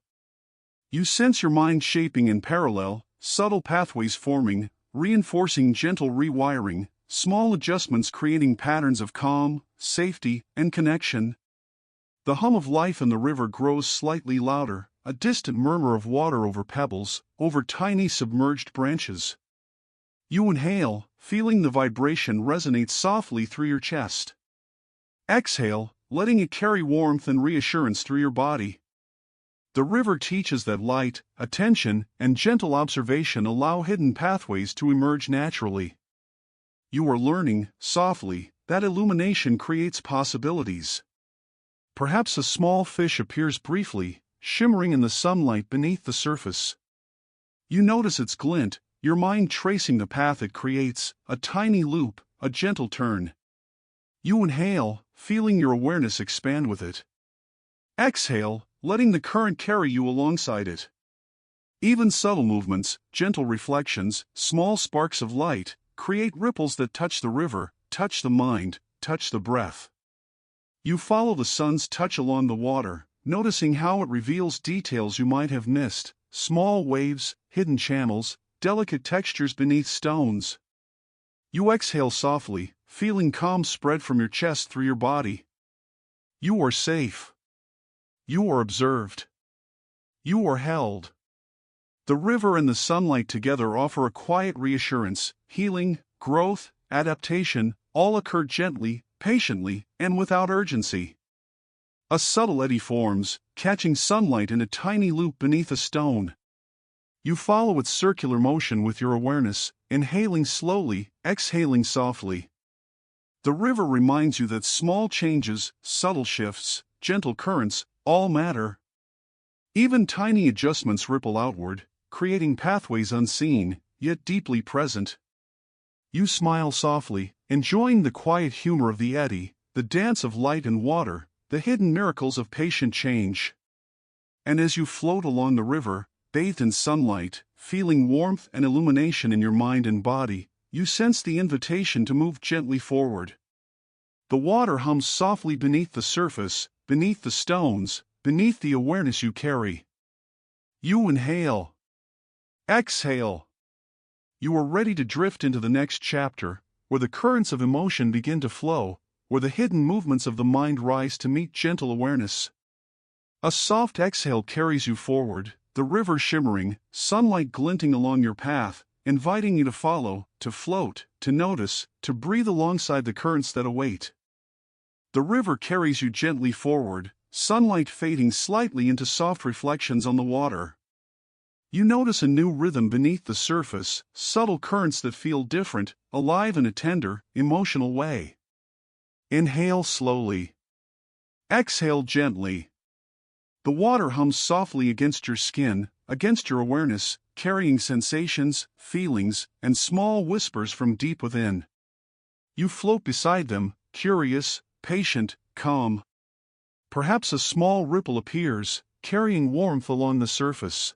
You sense your mind shaping in parallel, subtle pathways forming, reinforcing gentle rewiring, small adjustments creating patterns of calm, safety, and connection. The hum of life in the river grows slightly louder, a distant murmur of water over pebbles, over tiny submerged branches. You inhale, feeling the vibration resonate softly through your chest. Exhale, letting it carry warmth and reassurance through your body. The river teaches that light, attention, and gentle observation allow hidden pathways to emerge naturally. You are learning, softly, that illumination creates possibilities. Perhaps a small fish appears briefly, shimmering in the sunlight beneath the surface. You notice its glint, your mind tracing the path it creates, a tiny loop, a gentle turn. You inhale, feeling your awareness expand with it. Exhale, letting the current carry you alongside it. Even subtle movements, gentle reflections, small sparks of light, create ripples that touch the river, touch the mind, touch the breath. You follow the sun's touch along the water, noticing how it reveals details you might have missed, small waves, hidden channels, delicate textures beneath stones. You exhale softly, feeling calm spread from your chest through your body. You are safe. You are observed. You are held. The river and the sunlight together offer a quiet reassurance, healing, growth, adaptation, all occur gently, patiently, and without urgency. A subtle eddy forms, catching sunlight in a tiny loop beneath a stone. You follow its circular motion with your awareness, inhaling slowly, exhaling softly. The river reminds you that small changes, subtle shifts, gentle currents, all matter. Even tiny adjustments ripple outward, creating pathways unseen, yet deeply present. You smile softly, enjoying the quiet humor of the eddy, the dance of light and water, the hidden miracles of patient change. And as you float along the river, bathed in sunlight, feeling warmth and illumination in your mind and body, you sense the invitation to move gently forward. The water hums softly beneath the surface, beneath the stones, beneath the awareness you carry. You inhale. Exhale. You are ready to drift into the next chapter, where the currents of emotion begin to flow, where the hidden movements of the mind rise to meet gentle awareness. A soft exhale carries you forward, the river shimmering, sunlight glinting along your path, inviting you to follow, to float, to notice, to breathe alongside the currents that await. The river carries you gently forward, sunlight fading slightly into soft reflections on the water. You notice a new rhythm beneath the surface, subtle currents that feel different, alive in a tender, emotional way. Inhale slowly. Exhale gently. The water hums softly against your skin, against your awareness, carrying sensations, feelings, and small whispers from deep within. You float beside them, curious, patient, calm. Perhaps a small ripple appears, carrying warmth along the surface.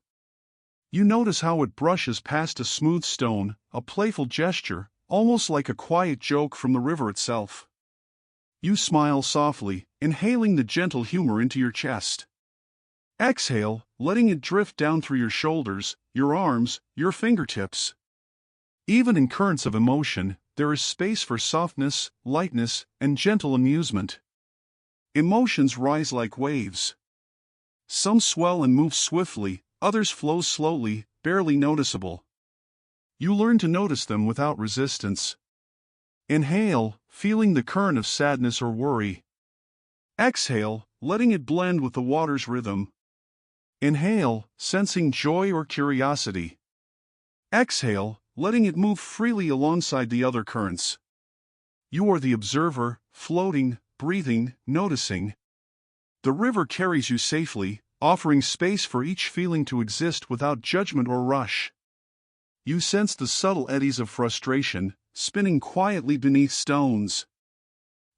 You notice how it brushes past a smooth stone, a playful gesture, almost like a quiet joke from the river itself. You smile softly, inhaling the gentle humor into your chest. Exhale, letting it drift down through your shoulders, your arms, your fingertips. Even in currents of emotion, there is space for softness, lightness, and gentle amusement. Emotions rise like waves. Some swell and move swiftly, others flow slowly, barely noticeable. You learn to notice them without resistance. Inhale, feeling the current of sadness or worry. Exhale, letting it blend with the water's rhythm. Inhale, sensing joy or curiosity. Exhale, letting it move freely alongside the other currents. You are the observer, floating, breathing, noticing. The river carries you safely, offering space for each feeling to exist without judgment or rush. You sense the subtle eddies of frustration, spinning quietly beneath stones.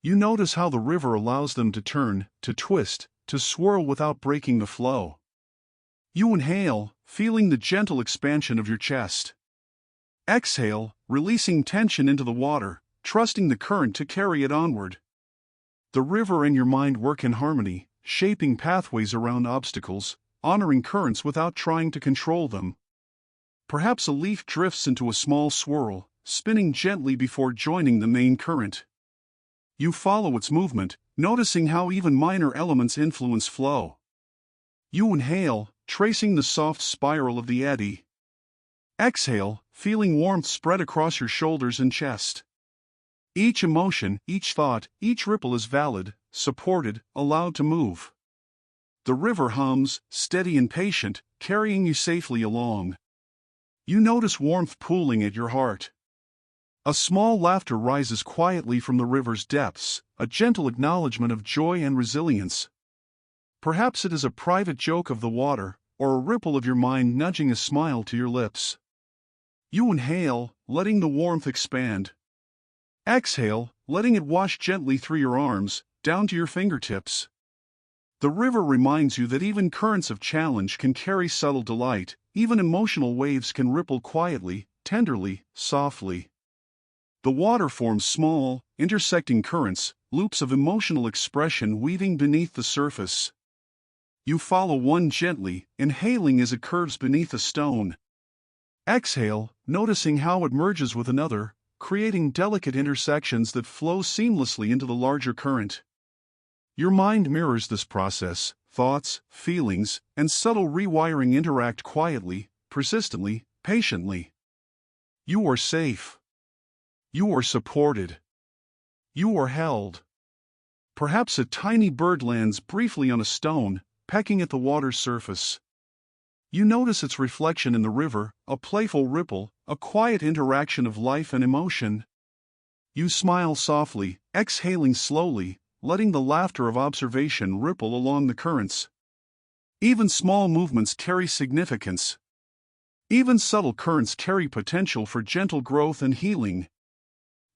You notice how the river allows them to turn, to twist, to swirl without breaking the flow. You inhale, feeling the gentle expansion of your chest. Exhale, releasing tension into the water, trusting the current to carry it onward. The river and your mind work in harmony, shaping pathways around obstacles, honoring currents without trying to control them. Perhaps a leaf drifts into a small swirl, spinning gently before joining the main current. You follow its movement, noticing how even minor elements influence flow. You inhale, tracing the soft spiral of the eddy. Exhale, feeling warmth spread across your shoulders and chest. Each emotion, each thought, each ripple is valid, supported, allowed to move. The river hums, steady and patient, carrying you safely along. You notice warmth pooling at your heart. A small laughter rises quietly from the river's depths, a gentle acknowledgement of joy and resilience. Perhaps it is a private joke of the water, or a ripple of your mind nudging a smile to your lips. You inhale, letting the warmth expand. Exhale, letting it wash gently through your arms, down to your fingertips. The river reminds you that even currents of challenge can carry subtle delight, even emotional waves can ripple quietly, tenderly, softly. The water forms small, intersecting currents, loops of emotional expression weaving beneath the surface. You follow one gently, inhaling as it curves beneath a stone. Exhale, noticing how it merges with another, creating delicate intersections that flow seamlessly into the larger current. Your mind mirrors this process. Thoughts, feelings, and subtle rewiring interact quietly, persistently, patiently. You are safe. You are supported. You are held. Perhaps a tiny bird lands briefly on a stone, pecking at the water's surface. You notice its reflection in the river, a playful ripple, a quiet interaction of life and emotion. You smile softly, exhaling slowly, letting the laughter of observation ripple along the currents. Even small movements carry significance. Even subtle currents carry potential for gentle growth and healing.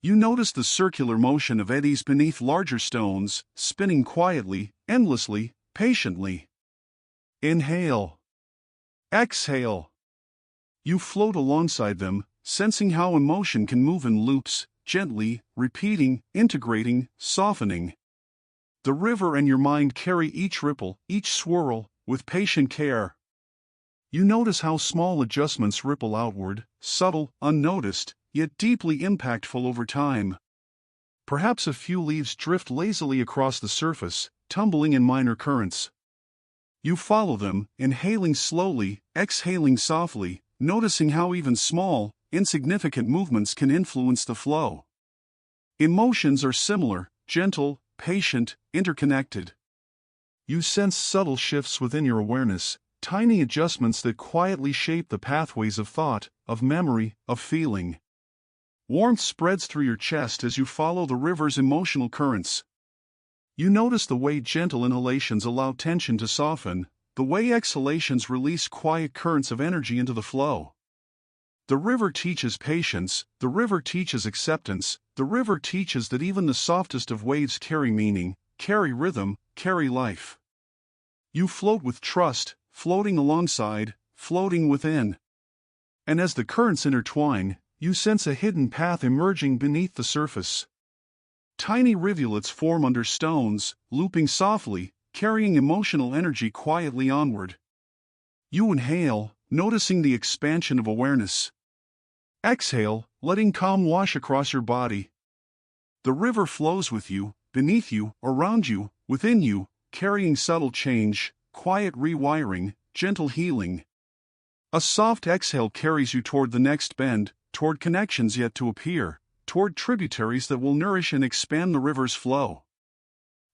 You notice the circular motion of eddies beneath larger stones, spinning quietly, endlessly, patiently. Inhale. Exhale. You float alongside them, sensing how emotion can move in loops, gently, repeating, integrating, softening. The river and your mind carry each ripple, each swirl, with patient care. You notice how small adjustments ripple outward, subtle, unnoticed, yet deeply impactful over time. Perhaps a few leaves drift lazily across the surface, tumbling in minor currents. You follow them, inhaling slowly, exhaling softly, noticing how even small, insignificant movements can influence the flow. Emotions are similar, gentle, patient, interconnected. You sense subtle shifts within your awareness, tiny adjustments that quietly shape the pathways of thought, of memory, of feeling. Warmth spreads through your chest as you follow the river's emotional currents. You notice the way gentle inhalations allow tension to soften, the way exhalations release quiet currents of energy into the flow. The river teaches patience, the river teaches acceptance, the river teaches that even the softest of waves carry meaning, carry rhythm, carry life. You float with trust, floating alongside, floating within. And as the currents intertwine, you sense a hidden path emerging beneath the surface. Tiny rivulets form under stones, looping softly, carrying emotional energy quietly onward. You inhale, noticing the expansion of awareness. Exhale, letting calm wash across your body. The river flows with you, beneath you, around you, within you, carrying subtle change, quiet rewiring, gentle healing. A soft exhale carries you toward the next bend, toward connections yet to appear, toward tributaries that will nourish and expand the river's flow.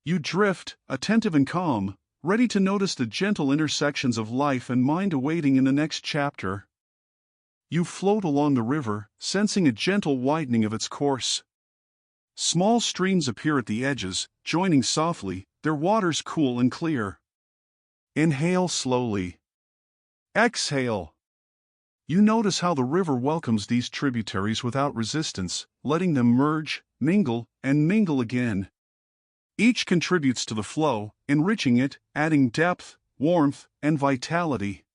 You drift, attentive and calm, ready to notice the gentle intersections of life and mind awaiting in the next chapter. You float along the river, sensing a gentle widening of its course. Small streams appear at the edges, joining softly, their waters cool and clear. Inhale slowly. Exhale. You notice how the river welcomes these tributaries without resistance, letting them merge, mingle, and mingle again. Each contributes to the flow, enriching it, adding depth, warmth, and vitality.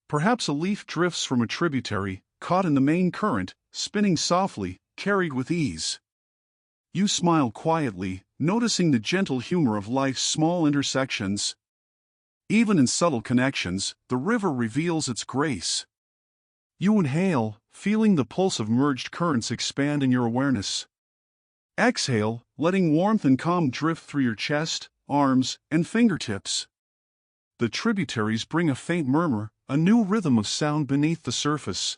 Perhaps a leaf drifts from a tributary, caught in the main current, spinning softly, carried with ease. You smile quietly, noticing the gentle humor of life's small intersections. Even in subtle connections, the river reveals its grace. You inhale, feeling the pulse of merged currents expand in your awareness. Exhale, letting warmth and calm drift through your chest, arms, and fingertips. The tributaries bring a faint murmur, a new rhythm of sound beneath the surface.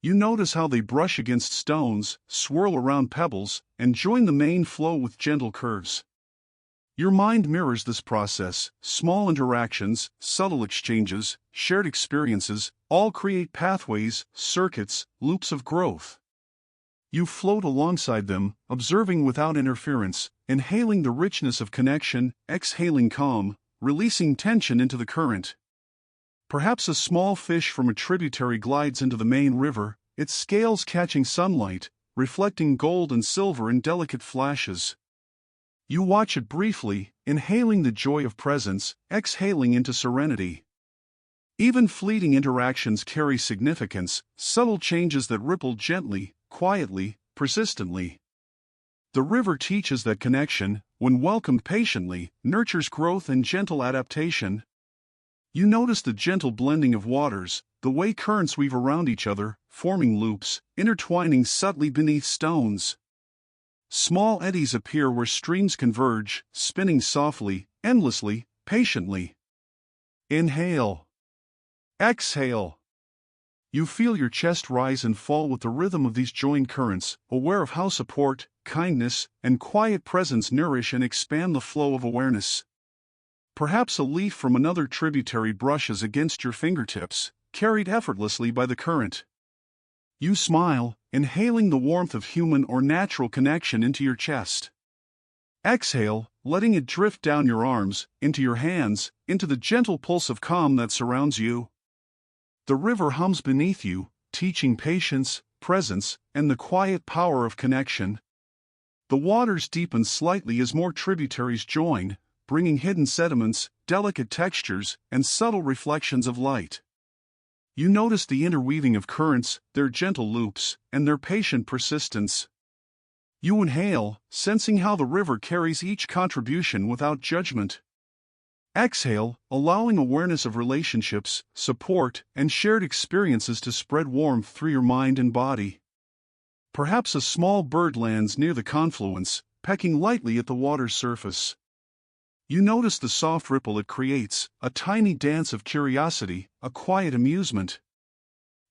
You notice how they brush against stones, swirl around pebbles, and join the main flow with gentle curves. Your mind mirrors this process. Small interactions, subtle exchanges, shared experiences, all create pathways, circuits, loops of growth. You float alongside them, observing without interference, inhaling the richness of connection, exhaling calm, releasing tension into the current. Perhaps a small fish from a tributary glides into the main river, its scales catching sunlight, reflecting gold and silver in delicate flashes. You watch it briefly, inhaling the joy of presence, exhaling into serenity. Even fleeting interactions carry significance, subtle changes that ripple gently, quietly, persistently. The river teaches that connection, when welcomed patiently, nurtures growth and gentle adaptation. You notice the gentle blending of waters, the way currents weave around each other, forming loops, intertwining subtly beneath stones. Small eddies appear where streams converge, spinning softly, endlessly, patiently. Inhale. Exhale. You feel your chest rise and fall with the rhythm of these joined currents, aware of how support, kindness, and quiet presence nourish and expand the flow of awareness. Perhaps a leaf from another tributary brushes against your fingertips, carried effortlessly by the current. You smile, inhaling the warmth of human or natural connection into your chest. Exhale, letting it drift down your arms, into your hands, into the gentle pulse of calm that surrounds you. The river hums beneath you, teaching patience, presence, and the quiet power of connection. The waters deepen slightly as more tributaries join, bringing hidden sediments, delicate textures, and subtle reflections of light. You notice the interweaving of currents, their gentle loops, and their patient persistence. You inhale, sensing how the river carries each contribution without judgment. Exhale, allowing awareness of relationships, support, and shared experiences to spread warmth through your mind and body. Perhaps a small bird lands near the confluence, pecking lightly at the water's surface. You notice the soft ripple it creates, a tiny dance of curiosity, a quiet amusement.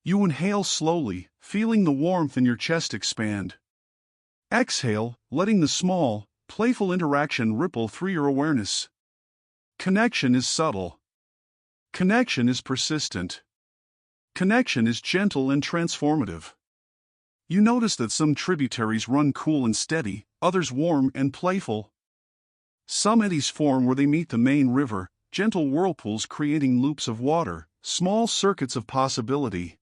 You inhale slowly, feeling the warmth in your chest expand. Exhale, letting the small, playful interaction ripple through your awareness. Connection is subtle. Connection is persistent. Connection is gentle and transformative. You notice that some tributaries run cool and steady, others warm and playful. Some eddies form where they meet the main river, gentle whirlpools creating loops of water, small circuits of possibility.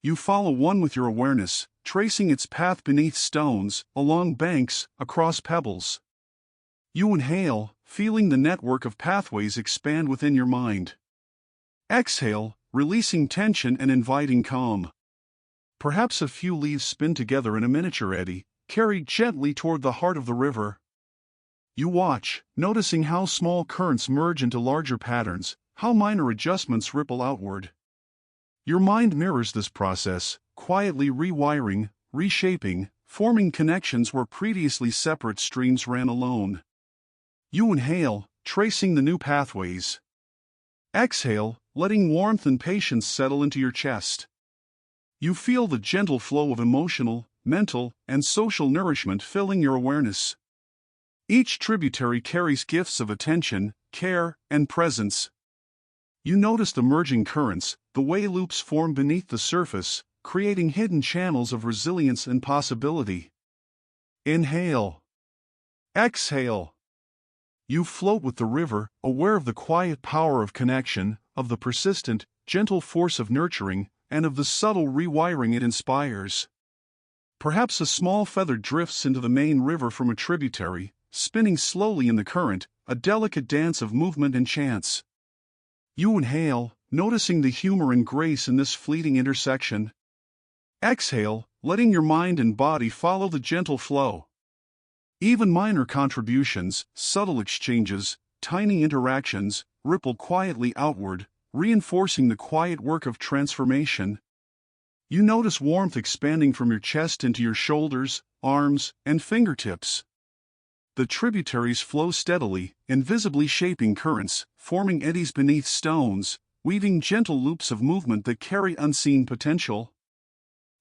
You follow one with your awareness, tracing its path beneath stones, along banks, across pebbles. You inhale, feeling the network of pathways expand within your mind. Exhale, releasing tension and inviting calm. Perhaps a few leaves spin together in a miniature eddy, carried gently toward the heart of the river. You watch, noticing how small currents merge into larger patterns, how minor adjustments ripple outward. Your mind mirrors this process, quietly rewiring, reshaping, forming connections where previously separate streams ran alone. You inhale, tracing the new pathways. Exhale, letting warmth and patience settle into your chest. You feel the gentle flow of emotional, mental, and social nourishment filling your awareness. Each tributary carries gifts of attention, care, and presence. You notice the merging currents, the way loops form beneath the surface, creating hidden channels of resilience and possibility. Inhale. Exhale. You float with the river, aware of the quiet power of connection, of the persistent, gentle force of nurturing, and of the subtle rewiring it inspires. Perhaps a small feather drifts into the main river from a tributary, spinning slowly in the current, a delicate dance of movement and chance. You inhale, noticing the humor and grace in this fleeting intersection. Exhale, letting your mind and body follow the gentle flow. Even minor contributions, subtle exchanges, tiny interactions, ripple quietly outward, reinforcing the quiet work of transformation. You notice warmth expanding from your chest into your shoulders, arms, and fingertips. The tributaries flow steadily, invisibly shaping currents, forming eddies beneath stones, weaving gentle loops of movement that carry unseen potential.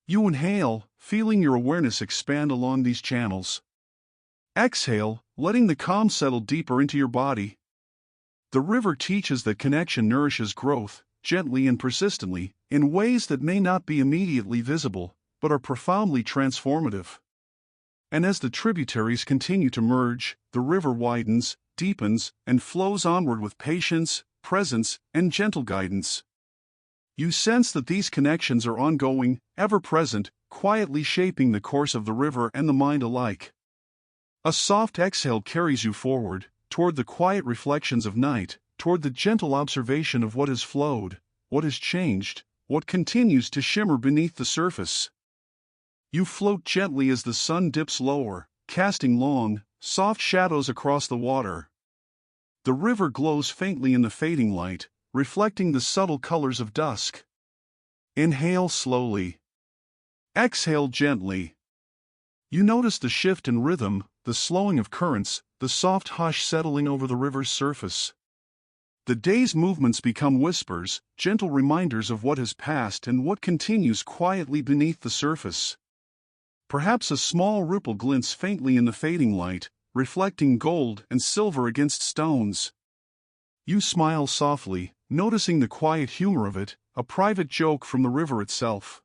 You inhale, feeling your awareness expand along these channels. Exhale, letting the calm settle deeper into your body. The river teaches that connection nourishes growth, gently and persistently, in ways that may not be immediately visible, but are profoundly transformative. And as the tributaries continue to merge, the river widens, deepens, and flows onward with patience, presence, and gentle guidance. You sense that these connections are ongoing, ever-present, quietly shaping the course of the river and the mind alike. A soft exhale carries you forward, toward the quiet reflections of night, toward the gentle observation of what has flowed, what has changed, what continues to shimmer beneath the surface. You float gently as the sun dips lower, casting long, soft shadows across the water. The river glows faintly in the fading light, reflecting the subtle colors of dusk. Inhale slowly. Exhale gently. You notice the shift in rhythm, the slowing of currents, the soft hush settling over the river's surface. The day's movements become whispers, gentle reminders of what has passed and what continues quietly beneath the surface. Perhaps a small ripple glints faintly in the fading light, reflecting gold and silver against stones. You smile softly, noticing the quiet humor of it, a private joke from the river itself.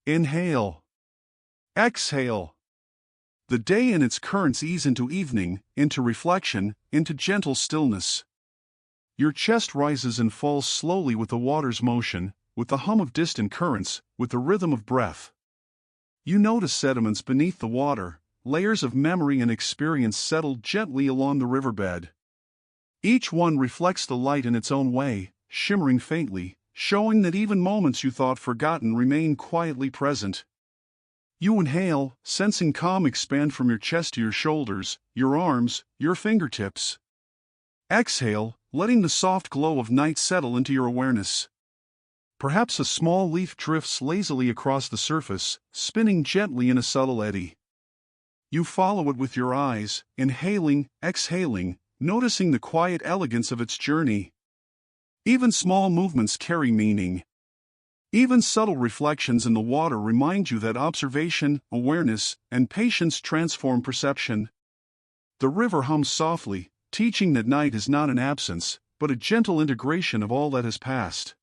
Inhale. Exhale. The day and its currents ease into evening, into reflection, into gentle stillness. Your chest rises and falls slowly with the water's motion, with the hum of distant currents, with the rhythm of breath. You notice sediments beneath the water, layers of memory and experience settled gently along the riverbed. Each one reflects the light in its own way, shimmering faintly, showing that even moments you thought forgotten remain quietly present. You inhale, sensing calm expand from your chest to your shoulders, your arms, your fingertips. Exhale, letting the soft glow of night settle into your awareness. Perhaps a small leaf drifts lazily across the surface, spinning gently in a subtle eddy. You follow it with your eyes, inhaling, exhaling, noticing the quiet elegance of its journey. Even small movements carry meaning. Even subtle reflections in the water remind you that observation, awareness, and patience transform perception. The river hums softly, teaching that night is not an absence, but a gentle integration of all that has passed.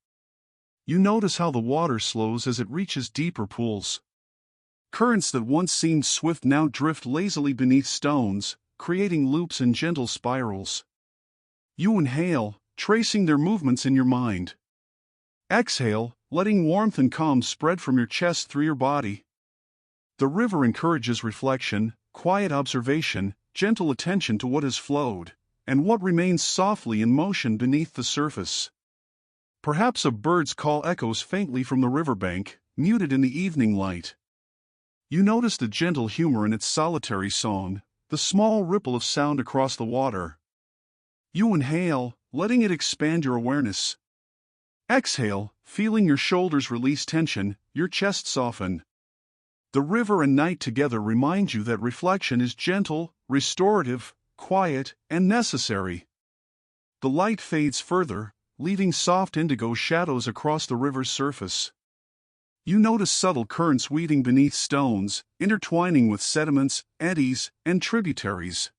You notice how the water slows as it reaches deeper pools. Currents that once seemed swift now drift lazily beneath stones, creating loops and gentle spirals. You inhale, tracing their movements in your mind. Exhale, letting warmth and calm spread from your chest through your body. The river encourages reflection, quiet observation, gentle attention to what has flowed, and what remains softly in motion beneath the surface. Perhaps a bird's call echoes faintly from the riverbank, muted in the evening light. You notice the gentle humor in its solitary song, the small ripple of sound across the water. You inhale, letting it expand your awareness. Exhale, feeling your shoulders release tension, your chest soften. The river and night together remind you that reflection is gentle, restorative, quiet, and necessary. The light fades further, leaving soft indigo shadows across the river's surface. You notice subtle currents weaving beneath stones, intertwining with sediments, eddies, and tributaries.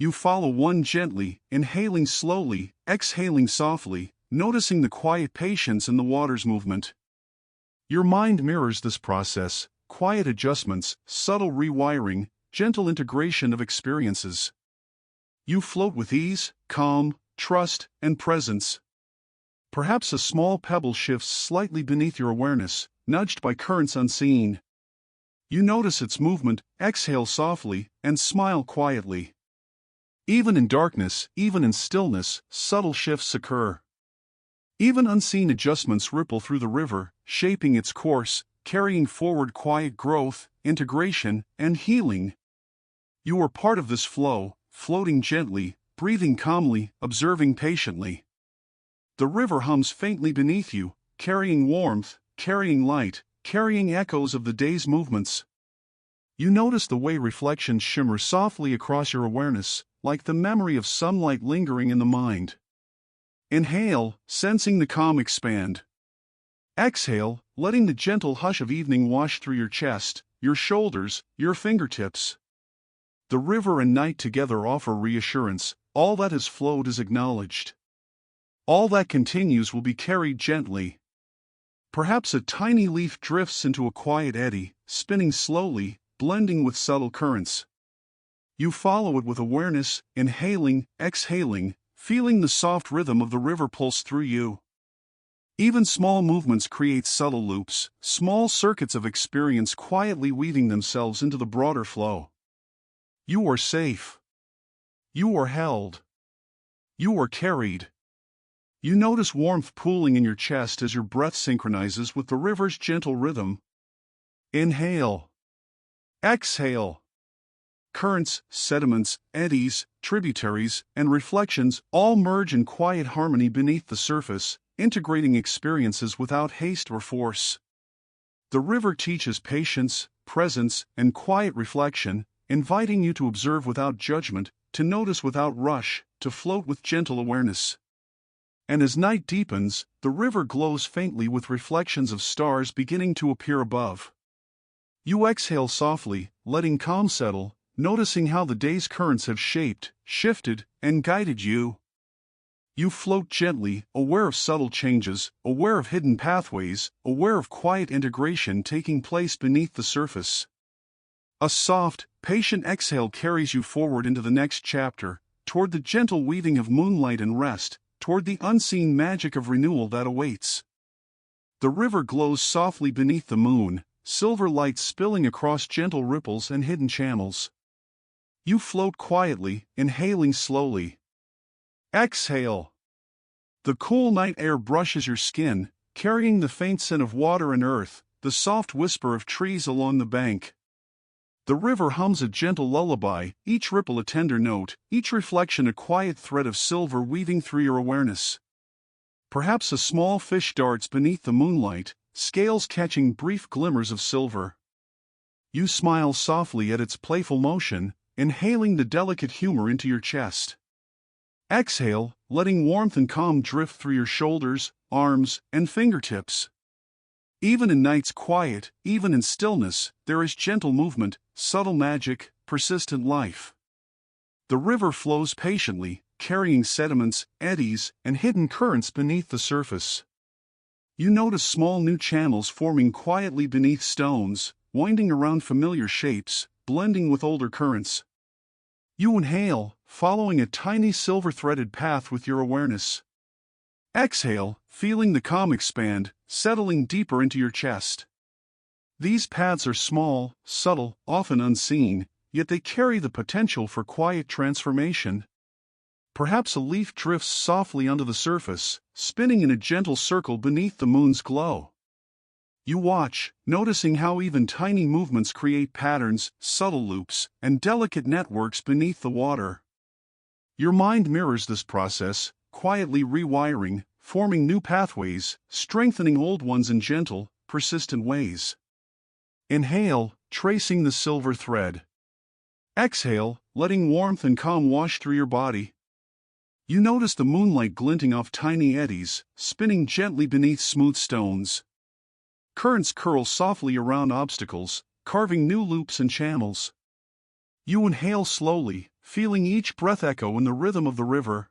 You follow one gently, inhaling slowly, exhaling softly, noticing the quiet patience in the water's movement. Your mind mirrors this process: quiet adjustments, subtle rewiring, gentle integration of experiences. You float with ease, calm, trust, and presence. Perhaps a small pebble shifts slightly beneath your awareness, nudged by currents unseen. You notice its movement, exhale softly, and smile quietly. Even in darkness, even in stillness, subtle shifts occur. Even unseen adjustments ripple through the river, shaping its course, carrying forward quiet growth, integration, and healing. You are part of this flow, floating gently, breathing calmly, observing patiently. The river hums faintly beneath you, carrying warmth, carrying light, carrying echoes of the day's movements. You notice the way reflections shimmer softly across your awareness, like the memory of sunlight lingering in the mind. Inhale, sensing the calm expand. Exhale, letting the gentle hush of evening wash through your chest, your shoulders, your fingertips. The river and night together offer reassurance: all that has flowed is acknowledged. All that continues will be carried gently. Perhaps a tiny leaf drifts into a quiet eddy, spinning slowly, blending with subtle currents. You follow it with awareness, inhaling, exhaling, feeling the soft rhythm of the river pulse through you. Even small movements create subtle loops, small circuits of experience quietly weaving themselves into the broader flow. You are safe. You are held. You are carried. You notice warmth pooling in your chest as your breath synchronizes with the river's gentle rhythm. Inhale. Exhale. Currents, sediments, eddies, tributaries, and reflections all merge in quiet harmony beneath the surface, integrating experiences without haste or force. The river teaches patience, presence, and quiet reflection, inviting you to observe without judgment, to notice without rush, to float with gentle awareness. And as night deepens, the river glows faintly with reflections of stars beginning to appear above. You exhale softly, letting calm settle, noticing how the day's currents have shaped, shifted, and guided you. You float gently, aware of subtle changes, aware of hidden pathways, aware of quiet integration taking place beneath the surface. A soft, patient exhale carries you forward into the next chapter, toward the gentle weaving of moonlight and rest, toward the unseen magic of renewal that awaits. The river glows softly beneath the moon, silver light spilling across gentle ripples and hidden channels. You float quietly, inhaling slowly. Exhale. The cool night air brushes your skin, carrying the faint scent of water and earth, the soft whisper of trees along the bank. The river hums a gentle lullaby, each ripple a tender note, each reflection a quiet thread of silver weaving through your awareness. Perhaps a small fish darts beneath the moonlight, scales catching brief glimmers of silver. You smile softly at its playful motion, inhaling the delicate humor into your chest. Exhale, letting warmth and calm drift through your shoulders, arms, and fingertips. Even in night's quiet, even in stillness, there is gentle movement, subtle magic, persistent life. The river flows patiently, carrying sediments, eddies, and hidden currents beneath the surface. You notice small new channels forming quietly beneath stones, winding around familiar shapes, blending with older currents. You inhale, following a tiny silver-threaded path with your awareness. Exhale, feeling the calm expand, settling deeper into your chest. These paths are small, subtle, often unseen, yet they carry the potential for quiet transformation. Perhaps a leaf drifts softly onto the surface, spinning in a gentle circle beneath the moon's glow. You watch, noticing how even tiny movements create patterns, subtle loops, and delicate networks beneath the water. Your mind mirrors this process, quietly rewiring, forming new pathways, strengthening old ones in gentle, persistent ways. Inhale, tracing the silver thread. Exhale, letting warmth and calm wash through your body. You notice the moonlight glinting off tiny eddies, spinning gently beneath smooth stones. Currents curl softly around obstacles, carving new loops and channels. You inhale slowly, feeling each breath echo in the rhythm of the river.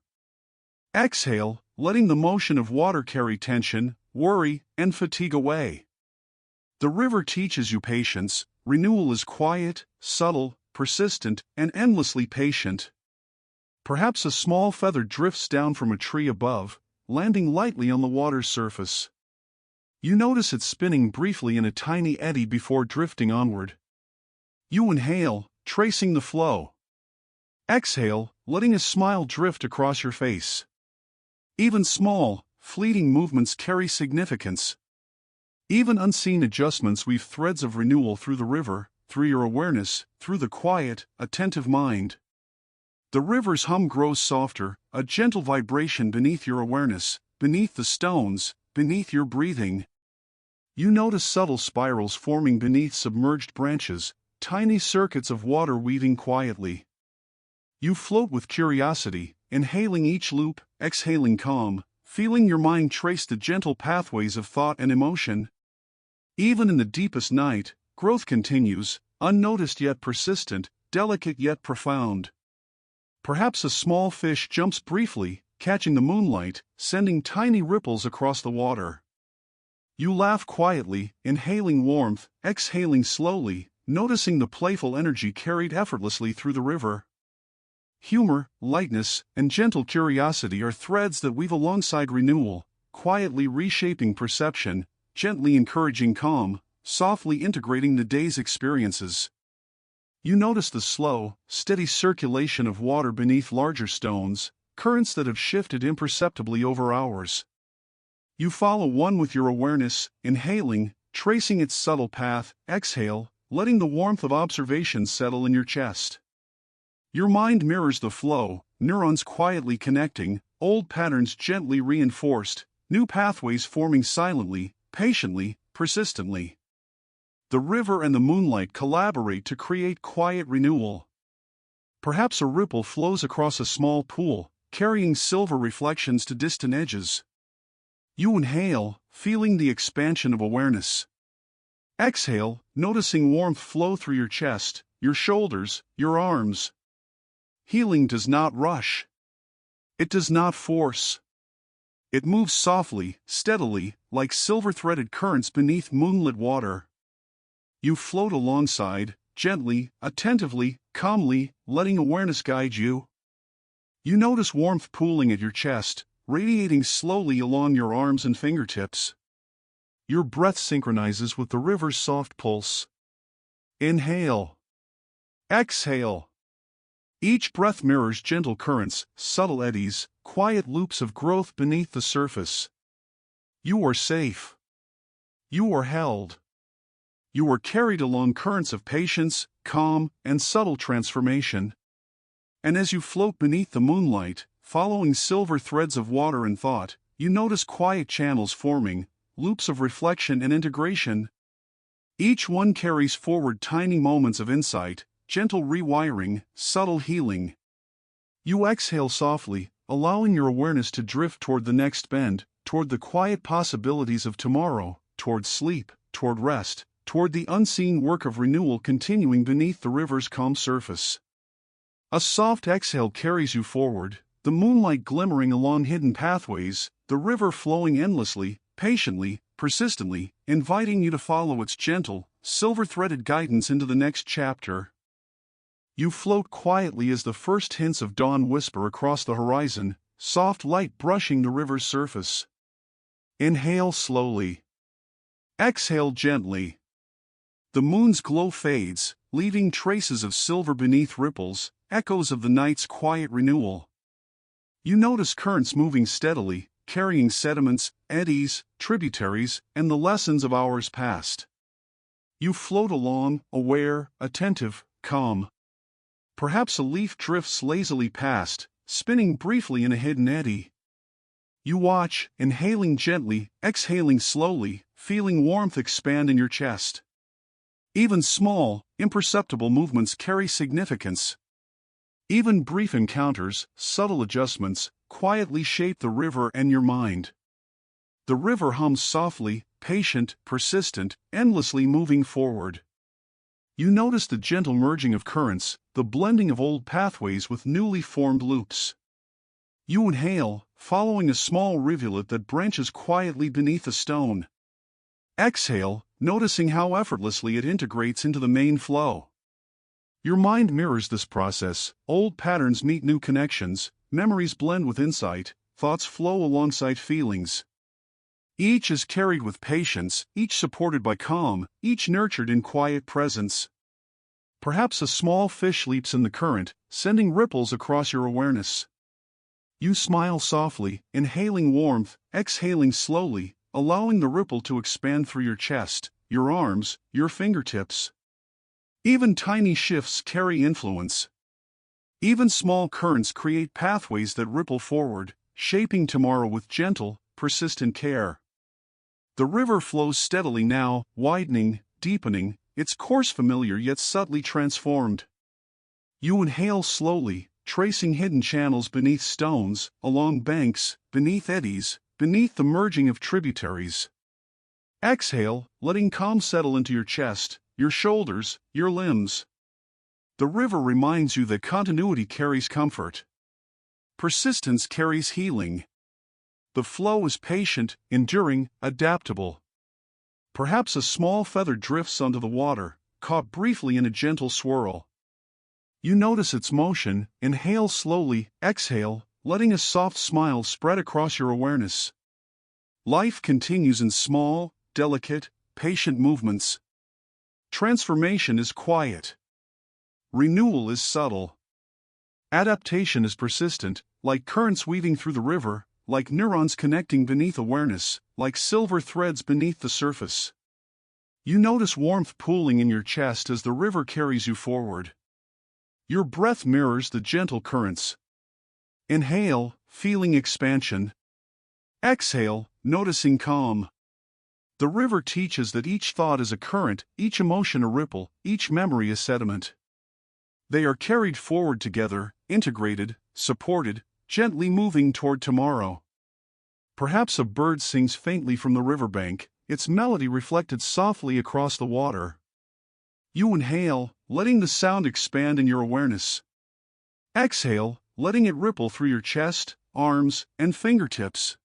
Exhale, letting the motion of water carry tension, worry, and fatigue away. The river teaches you patience. Renewal is quiet, subtle, persistent, and endlessly patient. Perhaps a small feather drifts down from a tree above, landing lightly on the water's surface. You notice it spinning briefly in a tiny eddy before drifting onward. You inhale, tracing the flow. Exhale, letting a smile drift across your face. Even small, fleeting movements carry significance. Even unseen adjustments weave threads of renewal through the river, through your awareness, through the quiet, attentive mind. The river's hum grows softer, a gentle vibration beneath your awareness, beneath the stones, beneath your breathing. You notice subtle spirals forming beneath submerged branches, tiny circuits of water weaving quietly. You float with curiosity, inhaling each loop, exhaling calm, feeling your mind trace the gentle pathways of thought and emotion. Even in the deepest night, growth continues, unnoticed yet persistent, delicate yet profound. Perhaps a small fish jumps briefly, catching the moonlight, sending tiny ripples across the water. You laugh quietly, inhaling warmth, exhaling slowly, noticing the playful energy carried effortlessly through the river. Humor, lightness, and gentle curiosity are threads that weave alongside renewal, quietly reshaping perception, gently encouraging calm, softly integrating the day's experiences. You notice the slow, steady circulation of water beneath larger stones, currents that have shifted imperceptibly over hours. You follow one with your awareness, inhaling, tracing its subtle path, exhale, letting the warmth of observation settle in your chest. Your mind mirrors the flow, neurons quietly connecting, old patterns gently reinforced, new pathways forming silently, patiently, persistently. The river and the moonlight collaborate to create quiet renewal. Perhaps a ripple flows across a small pool, carrying silver reflections to distant edges. You inhale, feeling the expansion of awareness. Exhale, noticing warmth flow through your chest, your shoulders, your arms. Healing does not rush. It does not force. It moves softly, steadily, like silver-threaded currents beneath moonlit water. You float alongside, gently, attentively, calmly, letting awareness guide you. You notice warmth pooling at your chest, radiating slowly along your arms and fingertips. Your breath synchronizes with the river's soft pulse. Inhale. Exhale. Each breath mirrors gentle currents, subtle eddies, quiet loops of growth beneath the surface. You are safe. You are held. You are carried along currents of patience, calm, and subtle transformation. And as you float beneath the moonlight, following silver threads of water and thought, you notice quiet channels forming, loops of reflection and integration. Each one carries forward tiny moments of insight, gentle rewiring, subtle healing. You exhale softly, allowing your awareness to drift toward the next bend, toward the quiet possibilities of tomorrow, toward sleep, toward rest, toward the unseen work of renewal continuing beneath the river's calm surface. A soft exhale carries you forward, the moonlight glimmering along hidden pathways, the river flowing endlessly, patiently, persistently, inviting you to follow its gentle, silver-threaded guidance into the next chapter. You float quietly as the first hints of dawn whisper across the horizon, soft light brushing the river's surface. Inhale slowly. Exhale gently. The moon's glow fades, leaving traces of silver beneath ripples, echoes of the night's quiet renewal. You notice currents moving steadily, carrying sediments, eddies, tributaries, and the lessons of hours past. You float along, aware, attentive, calm. Perhaps a leaf drifts lazily past, spinning briefly in a hidden eddy. You watch, inhaling gently, exhaling slowly, feeling warmth expand in your chest. Even small, imperceptible movements carry significance. Even brief encounters, subtle adjustments, quietly shape the river and your mind. The river hums softly, patient, persistent, endlessly moving forward. You notice the gentle merging of currents, the blending of old pathways with newly formed loops. You inhale, following a small rivulet that branches quietly beneath a stone. Exhale, noticing how effortlessly it integrates into the main flow. Your mind mirrors this process, old patterns meet new connections, memories blend with insight, thoughts flow alongside feelings. Each is carried with patience, each supported by calm, each nurtured in quiet presence. Perhaps a small fish leaps in the current, sending ripples across your awareness. You smile softly, inhaling warmth, exhaling slowly, allowing the ripple to expand through your chest, your arms, your fingertips. Even tiny shifts carry influence. Even small currents create pathways that ripple forward, shaping tomorrow with gentle, persistent care. The river flows steadily now, widening, deepening, its course familiar yet subtly transformed. You inhale slowly, tracing hidden channels beneath stones, along banks, beneath eddies, beneath the merging of tributaries. Exhale, letting calm settle into your chest, your shoulders, your limbs. The river reminds you that continuity carries comfort. Persistence carries healing. The flow is patient, enduring, adaptable. Perhaps a small feather drifts onto the water, caught briefly in a gentle swirl. You notice its motion, inhale slowly, exhale, letting a soft smile spread across your awareness. Life continues in small, delicate, patient movements. Transformation is quiet. Renewal is subtle. Adaptation is persistent, like currents weaving through the river, like neurons connecting beneath awareness, like silver threads beneath the surface. You notice warmth pooling in your chest as the river carries you forward. Your breath mirrors the gentle currents. Inhale, feeling expansion. Exhale, noticing calm. The river teaches that each thought is a current, each emotion a ripple, each memory a sediment. They are carried forward together, integrated, supported, gently moving toward tomorrow. Perhaps a bird sings faintly from the riverbank, its melody reflected softly across the water. You inhale, letting the sound expand in your awareness. Exhale, letting it ripple through your chest, arms, and fingertips.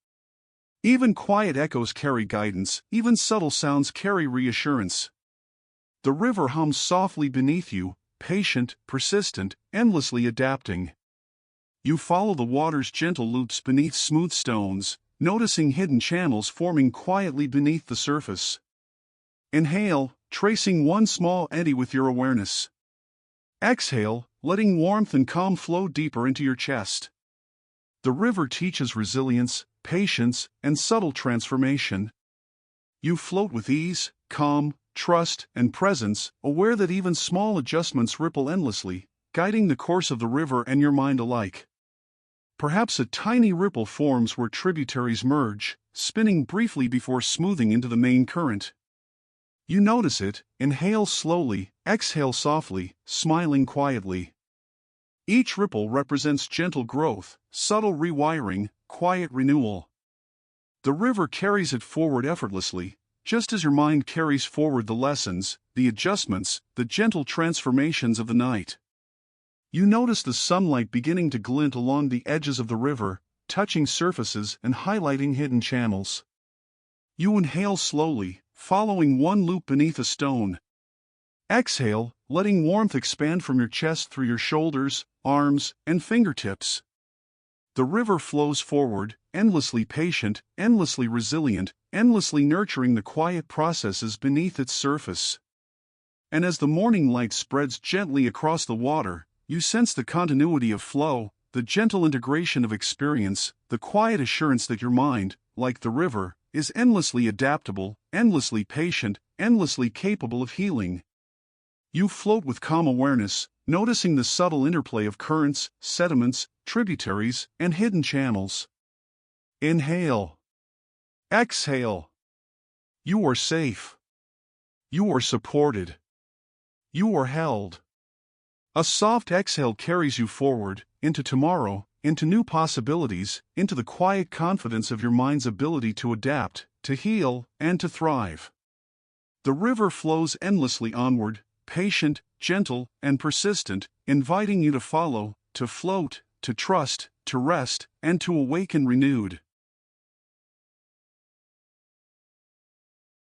Even quiet echoes carry guidance, even subtle sounds carry reassurance. The river hums softly beneath you, patient, persistent, endlessly adapting. You follow the water's gentle loops beneath smooth stones, noticing hidden channels forming quietly beneath the surface. Inhale, tracing one small eddy with your awareness. Exhale, letting warmth and calm flow deeper into your chest. The river teaches resilience, patience, and subtle transformation. You float with ease, calm, trust, and presence, aware that even small adjustments ripple endlessly, guiding the course of the river and your mind alike. Perhaps a tiny ripple forms where tributaries merge, spinning briefly before smoothing into the main current. You notice it, inhale slowly, exhale softly, smiling quietly. Each ripple represents gentle growth, subtle rewiring, quiet renewal. The river carries it forward effortlessly, just as your mind carries forward the lessons, the adjustments, the gentle transformations of the night. You notice the sunlight beginning to glint along the edges of the river, touching surfaces and highlighting hidden channels. You inhale slowly, following one loop beneath a stone. Exhale, letting warmth expand from your chest through your shoulders, arms, and fingertips. The river flows forward, endlessly patient, endlessly resilient, endlessly nurturing the quiet processes beneath its surface. And as the morning light spreads gently across the water, you sense the continuity of flow, the gentle integration of experience, the quiet assurance that your mind, like the river, is endlessly adaptable, endlessly patient, endlessly capable of healing. You float with calm awareness, noticing the subtle interplay of currents, sediments, tributaries, and hidden channels. Inhale. Exhale. You are safe. You are supported. You are held. A soft exhale carries you forward, into tomorrow, into new possibilities, into the quiet confidence of your mind's ability to adapt, to heal, and to thrive. The river flows endlessly onward, patient, gentle, and persistent, inviting you to follow, to float, to trust, to rest, and to awaken renewed.